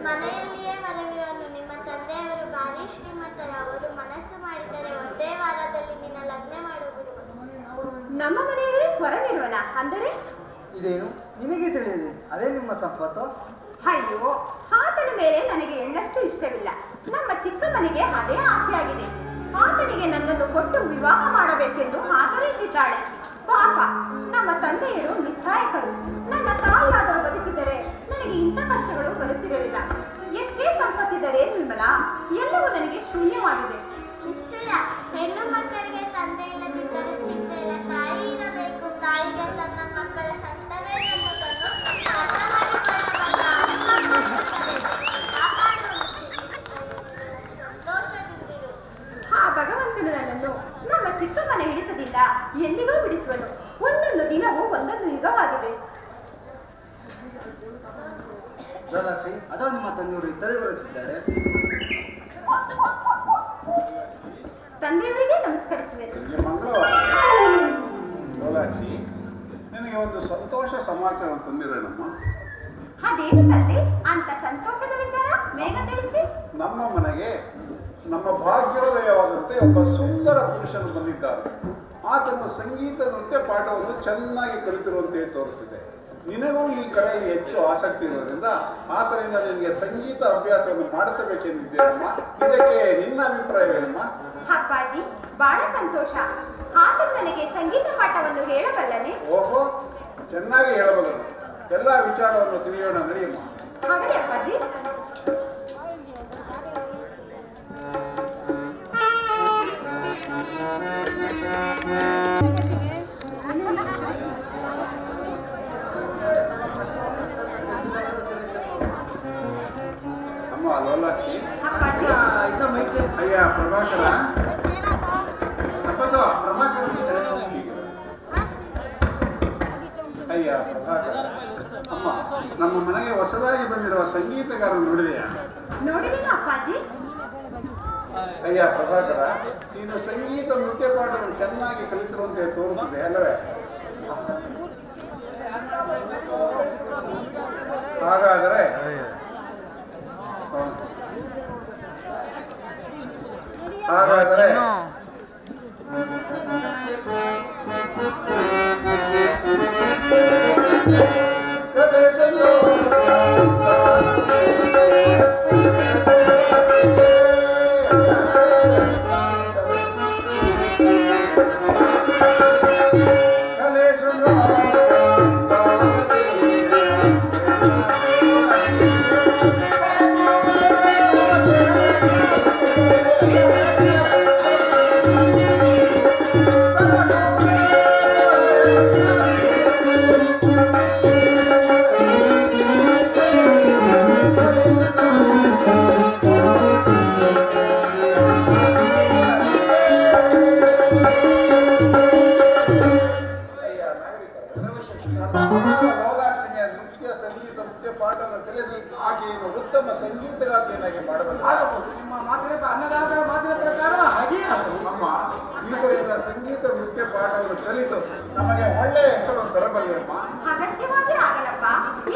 ಮನೆಯಲ್ಲಿಯೇ ಮರವಿರಲು ನಿಮ್ಮ ತಂದೆಯವರು ಭಾರಿ ಶ್ರೀಮಂತರವರು. ಮನಸ್ಸು ಮಾಡಿದರೆ ಒಂದೇ ವಾರದಲ್ಲಿ ನಿನ್ನ ಲಗ್ನ ಮಾಡಿಬಿಡುವರು. ನಮ್ಮ ಮನೆಯಲ್ಲಿ ಹೊರಗಿರುವನ ಅಂದರೆ ಇದೇನು ನಿನಗೆ ತಿಳಿಯಲಿ, ಅದೇ ನಿಮ್ಮ ಸಂಪತ್ತು. ಅಯ್ಯೋ, ಆತನ ಮೇಲೆ ನನಗೆ ಎಳ್ಳಷ್ಟು ಇಷ್ಟವಿಲ್ಲ. ನಮ್ಮ ಚಿಕ್ಕಮ್ಮನಿಗೆ ಅದೇ ಆಸೆಯಾಗಿದೆ. ಆತನಿಗೆ ನನ್ನನ್ನು ಕೊಟ್ಟು ವಿವಾಹ ಮಾಡಬೇಕೆಂದು ಆತರಿಟ್ಟಿದ್ದಾಳೆ. ಪಾಪ, ನಮ್ಮ ತಂದೆಯರು ನಿಸ್ಸಹಾಯಕರು. ನನ್ನ ತಾಯಿಯಾದರೂ ಬದುಕಿದರೆ ನನಗೆ ಇಂಥ ಕಷ್ಟಗಳು ಬರುತ್ತಿರಲಿಲ್ಲ. ಎಷ್ಟೇ ಸಂಪತ್ತಿದ್ದರೆ ವಿಮಲ, ಎಲ್ಲವೂ ನನಗೆ ಶೂನ್ಯವಾಗಿದೆ. ನಿಶ್ಚಯ, ಹೆಣ್ಣು ಮಕ್ಕಳಿಗೆ ತಂದೆ ಇಲ್ಲದಿದ್ದರೆ ಚಿಂತೆ ಇಲ್ಲ. ತಾಯಿ ಇರಬೇಕು. ತಾಯಿಗೆ ತನ್ನ ಮಕ್ಕಳ ಸಂತಾನ ಎಂಬುದನ್ನು ಅರ್ಥ ಸಂತೋಷದಿಂದಿರು. ಆ ಭಗವಂತನು ನನ್ನನ್ನು ನಮ್ಮ ಚಿಕ್ಕಮ್ಮನ ಹಿಡಿತದಿಂದ ಎಂದಿಗೂ ಬಿಡಿಸುವನು. ಒಂದೊಂದು ದಿನವೂ ಒಂದೊಂದು ಯುಗವಾಗಿದೆ. ಜೋಲಾಕ್ಷಿ, ಅದೋ ನಿಮ್ಮ ತಂದೆಯವರು ಇದ್ದರೆ ಬರುತ್ತಿದ್ದಾರೆ. ತಂದೆಯವರಿಗೆ ನಮಸ್ಕರಿಸುವೆ. ನಿಮಗೆ ಮಂಗಳವಾರ ಸೋಲಾಕ್ಷಿ, ನಿನಗೆ ಒಂದು ಸಂತೋಷ ಸಮಾಚಾರ ತಂದಿರೋಣಮ್ಮ. ಅದೇನು ತಂದೆ, ಅಂತ ಸಂತೋಷದ ವಿಚಾರ ಬೇಗ ತಿಳಿಸಿ. ನಮ್ಮ ಮನೆಗೆ ನಮ್ಮ ಭಾಗ್ಯೋದಯವಾದಂತೆ ಒಬ್ಬ ಸುಂದರ ಪುರುಷನು ಬಂದಿದ್ದಾನೆ. ಆತನು ಸಂಗೀತ ನೃತ್ಯ ಪಾಠವನ್ನು ಚೆನ್ನಾಗಿ ಕಲಿತಿರುವಂತೆ ತೋರುತ್ತಿದೆ. ನಿನಗೂ ಈ ಕಲೆಯಲ್ಲಿ ಹೆಚ್ಚು ಆಸಕ್ತಿ ಇರೋದ್ರಿಂದ ಆತನಿಂದ ನಿನಗೆ ಸಂಗೀತ ಅಭ್ಯಾಸವನ್ನು ಮಾಡಿಸಬೇಕೆಂದಿದ್ದೇನಮ್ಮ. ಇದಕ್ಕೆ ನಿನ್ನ ಅಭಿಪ್ರಾಯವೇನಮ್ಮ? ಅಪ್ಪಾಜಿ, ಬಹಳ ಸಂತೋಷ. ಆತನು ನನಗೆ ಸಂಗೀತ ಪಾಠವನ್ನು ಹೇಳಬಲ್ಲನೆ? ಓಹೋ, ಚೆನ್ನಾಗಿ ಹೇಳಬಲ್ಲನು. ಎಲ್ಲ ವಿಚಾರವನ್ನು ತಿಳಿಯೋಣ, ನಡೆಯಮ್ಮ. ಹಾಗಲೇ ಅಪ್ಪಾಜಿ. ಅಮ್ಮ ಲೋಲಾಕ್ಷಿ, ಅಪ್ಪಾಜಿ, ಅಯ್ಯ ಪ್ರಭಾಕರ, ಅಪ್ಪದ ಪ್ರಭಾಕರ ಅಯ್ಯ ಪ್ರಭಾಕರ, ಅಮ್ಮ ನಮ್ಮ ಮನೆಗೆ ಹೊಸದಾಗಿ ಬಂದಿರುವ ಸಂಗೀತಗಾರ ನೋಡಿದೆಯಾ? ನೋಡಿದೇನು ಅಪ್ಪಾಜಿ? ಅಯ್ಯ ಪ್ರಭಾಕರ, ನೀನು ಸಂಗೀತ ನೃತ್ಯ ಪಾಠವನ್ನು ಚೆನ್ನಾಗಿ ಕಲಿತಿರುವಂತೆ ತೋರುತ್ತದೆ ಅಲ್ಲವೇ? ಹಾಗಾದರೆ ಉತ್ತಮ ಸಂಗೀತಗಾತಿಯನ್ನಾಗಿ ಮಾಡಬಹುದು. ನಿಮ್ಮ ಮಾತಿನ ಅನ್ನದಾತ ಮಾತಿನ ಪ್ರಕಾರ ಹಾಗೆ ಅಮ್ಮ, ಇದರಿಂದ ಸಂಗೀತ ನೃತ್ಯ ಪಾಠವನ್ನು ಕಲಿತು ನಮಗೆ ಒಳ್ಳೆಯ ಹೆಸರು ತರಬಲ್ಲೆಯಮ್ಮ. ಅಗತ್ಯವಾಗಿ ಆಗಲ್ಲಪ್ಪ.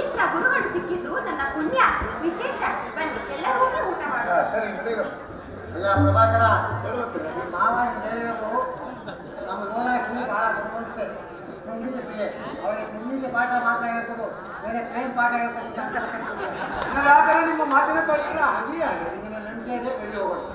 ಇಂಥ ಗುರುಗಳು ಸಿಕ್ಕಿದ್ದು ನನ್ನ ಪುಣ್ಯ. ವಿಶೇಷ. ಬನ್ನಿ, ಎಲ್ಲರೂ ಊಟ ಮಾಡೋಣ. ಸರಿ, ನಡೆಯಮ್ಮ. ಅಲ್ಲ ಬುದ್ಧಿಗೆ ಪಾಠ ಮಾತ್ರ ಹೇಳ್ಕೊಡು, ಬೇರೆ ಪ್ರೇಮ್ ಪಾಠ ಹೇಳ್ಕೊಡು ಅಂತ ನನಗೆ ಆ ಥರ ನಿಮ್ಮ ಮಾತಿನ ಪ್ರಕಾರ ಹಾಗೆ ಹಾಗೆ ನಿಮ್ಮ ನಂಬಿಕೆ ಇದೆ, ಬೆಳಿ ಹೋಗೋದು.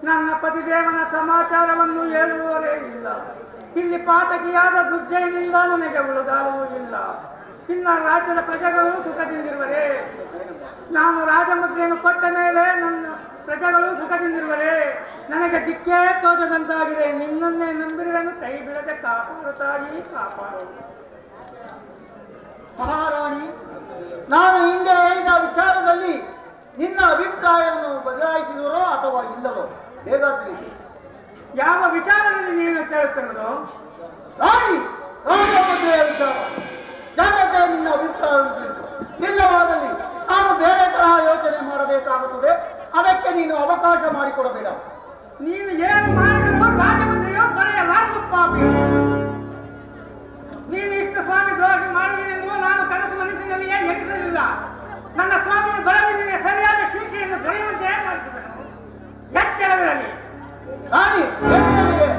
ನನ್ನ ಪತಿದೇವನ ಸಮಾಚಾರವನ್ನು ಹೇಳುವವರೇ ಇಲ್ಲ. ಇಲ್ಲಿ ಪಾತಕಿಯಾದ ದುರ್ಜಯನಿಂದ ನನಗೆ ಉಳಿದಾಲವೂ ಇಲ್ಲ. ಇನ್ನ ರಾಜ್ಯದ ಪ್ರಜೆಗಳು ಸುಖದಿಂದಿರುವರೇ. ನಾನು ರಾಜಮುದ್ರೆಯನ್ನು ಕೊಟ್ಟ ಮೇಲೆ ನನ್ನ ಪ್ರಜೆಗಳು ಸುಖದಿಂದಿರುವರೇ. ನನಗೆ ದಿಕ್ಕೇ ತೋಚದಂತಾಗಿದೆ. ನಿನ್ನನ್ನೇ ನಂಬಿರುವೆನು, ಕೈ ಬಿಡದೆ ಕಾಪಾಡುತ್ತಾಗಿ ಕಾಪಾಡು. ಮಹಾರಾಣಿ, ನಾನು ಹಿಂದೆ ಹೇಳಿದ ವಿಚಾರದಲ್ಲಿ ನಿನ್ನ ಅಭಿಪ್ರಾಯವನ್ನು ಬದಲಾಯಿಸಿದರೋ ಅಥವಾ ಇಲ್ಲವೋ ಬೇಗ ತಿಳಿಸಿ. ಯಾವ ವಿಚಾರದಲ್ಲಿ ನೀನು ಕೇಳುತ್ತಿರುವುದು? ರಾಣಿ, ರಾಜಮುದ್ರೆಯ ವಿಚಾರ. ಜಾಗ್ರತೆ, ನಿನ್ನ ಅಭಿಪ್ರಾಯವನ್ನು ತಿಳಿಸು. ಇಲ್ಲವಾದಲ್ಲಿ ನಾನು ಬೇರೆ ತರಹ ಯೋಚನೆ ಮಾಡಬೇಕಾಗುತ್ತದೆ. ಅದಕ್ಕೆ ನೀನು ಅವಕಾಶ ಮಾಡಿಕೊಡಬೇಡ. ನೀನು ಏನು ಮಾಡಿದರೂ ರಾಜಮಂತ್ರಿಯೋ ದೊರೆಯಲಾರದು ಪಾಪಿ. ನೀನು ಇಷ್ಟ ಸ್ವಾಮಿ ದ್ರೋಹಿ ಮಾಡುವೆನೆಂದು ನಾನು ಕನಸು ಮನಸ್ಸಿನಲ್ಲಿಯೇ ಎಣಿಸಲಿಲ್ಲ. ನನ್ನ ಸ್ವಾಮಿಯ ಬರಲಿ ನಿನಗೆ ಸರಿಯಾದ ಶಿಕ್ಷೆಯನ್ನು ದೊರೆಯುವಂತೆ ಮಾಡಿಸಿದನು. ಎಚ್ಚರವಿರಲಿ. ರಾಣಿ, ಏನಿದೆ?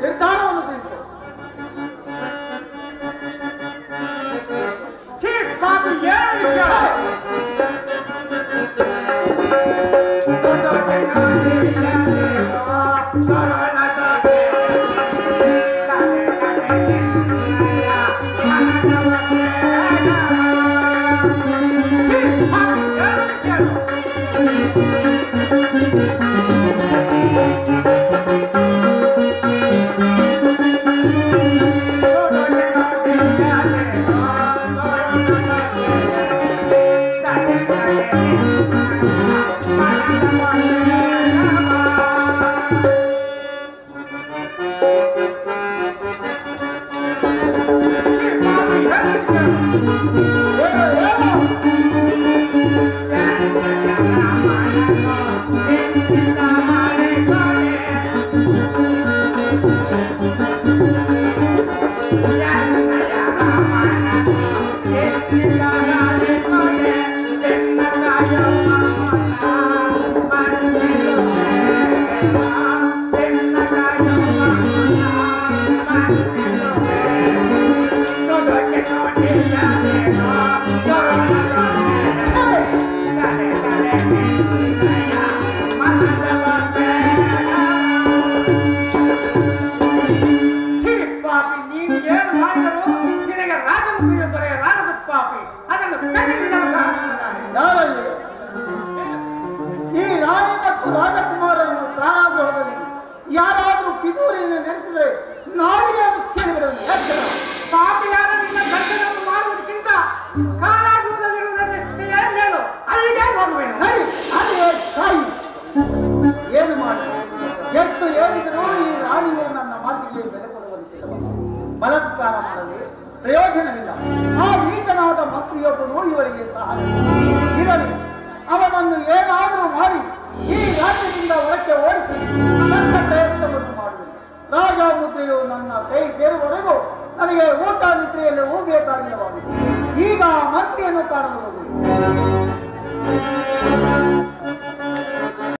ನಿರ್ಧಾರ ಈ ರಾಣಿ ಮತ್ತು ರಾಜಕುಮಾರರನ್ನು ಕಾರಾಗೃಹದಲ್ಲಿ ಯಾರಾದರೂ ಪಿತೂರಿಯನ್ನು ನಡೆಸಿದರೆ ನಾಡಿಗೆಯನ್ನು ಸೇರಿಬಿಡುವುದು. ಪಾಪಿಯಾದ ನಿನ್ನ ದರ್ಶನವನ್ನು ಮಾಡುವುದಕ್ಕಿಂತ ಕಾರಾಗೃಹದಲ್ಲಿರುವುದಷ್ಟೇ ಮೇಲು, ಅಲ್ಲಿಗೆ ಹೋಗುವೆನು. ಅದೇ ತಾಯಿ ಏನು ಮಾಡಿ ಎಷ್ಟು ಹೇಳಿದರೂ ಈ ರಾಣಿಯು ನನ್ನ ಮಾತಿಗೆ ಬೆಲೆ ಕೊಡುವಂತಿಲ್ಲ. ಬಲಾತ್ಕಾರ ಮಾಡಲಿ ಪ್ರಯೋಜನವಿಲ್ಲ. ಆ ನೀಚನಾದ ಮಂತ್ರಿಯೊಬ್ಬನು ಇವರಿಗೆ ಸಹಾಯ ಇರಲಿ. ಅವನನ್ನು ಏನಾದರೂ ಮಾಡಿ ಈ ರಾಜ್ಯದಿಂದ ಹೊರಕ್ಕೆ ಓಡಿಸಿ ನನ್ನ ಪ್ರಯತ್ನವನ್ನು ಮಾಡುವುದು. ರಾಜ ಮುದ್ರೆಯು ನನ್ನ ಕೈ ಸೇರುವವರೆಗೂ ನನಗೆ ಊಟ ನಿದ್ರೆಯಲ್ಲಿ ಹೋಗಬೇಕಾಗಿಲ್ಲವಾಗಿದೆ. ಈಗ ಮಂತ್ರಿಯನ್ನು ಕಾಣಲು ಹೋಗುವುದು.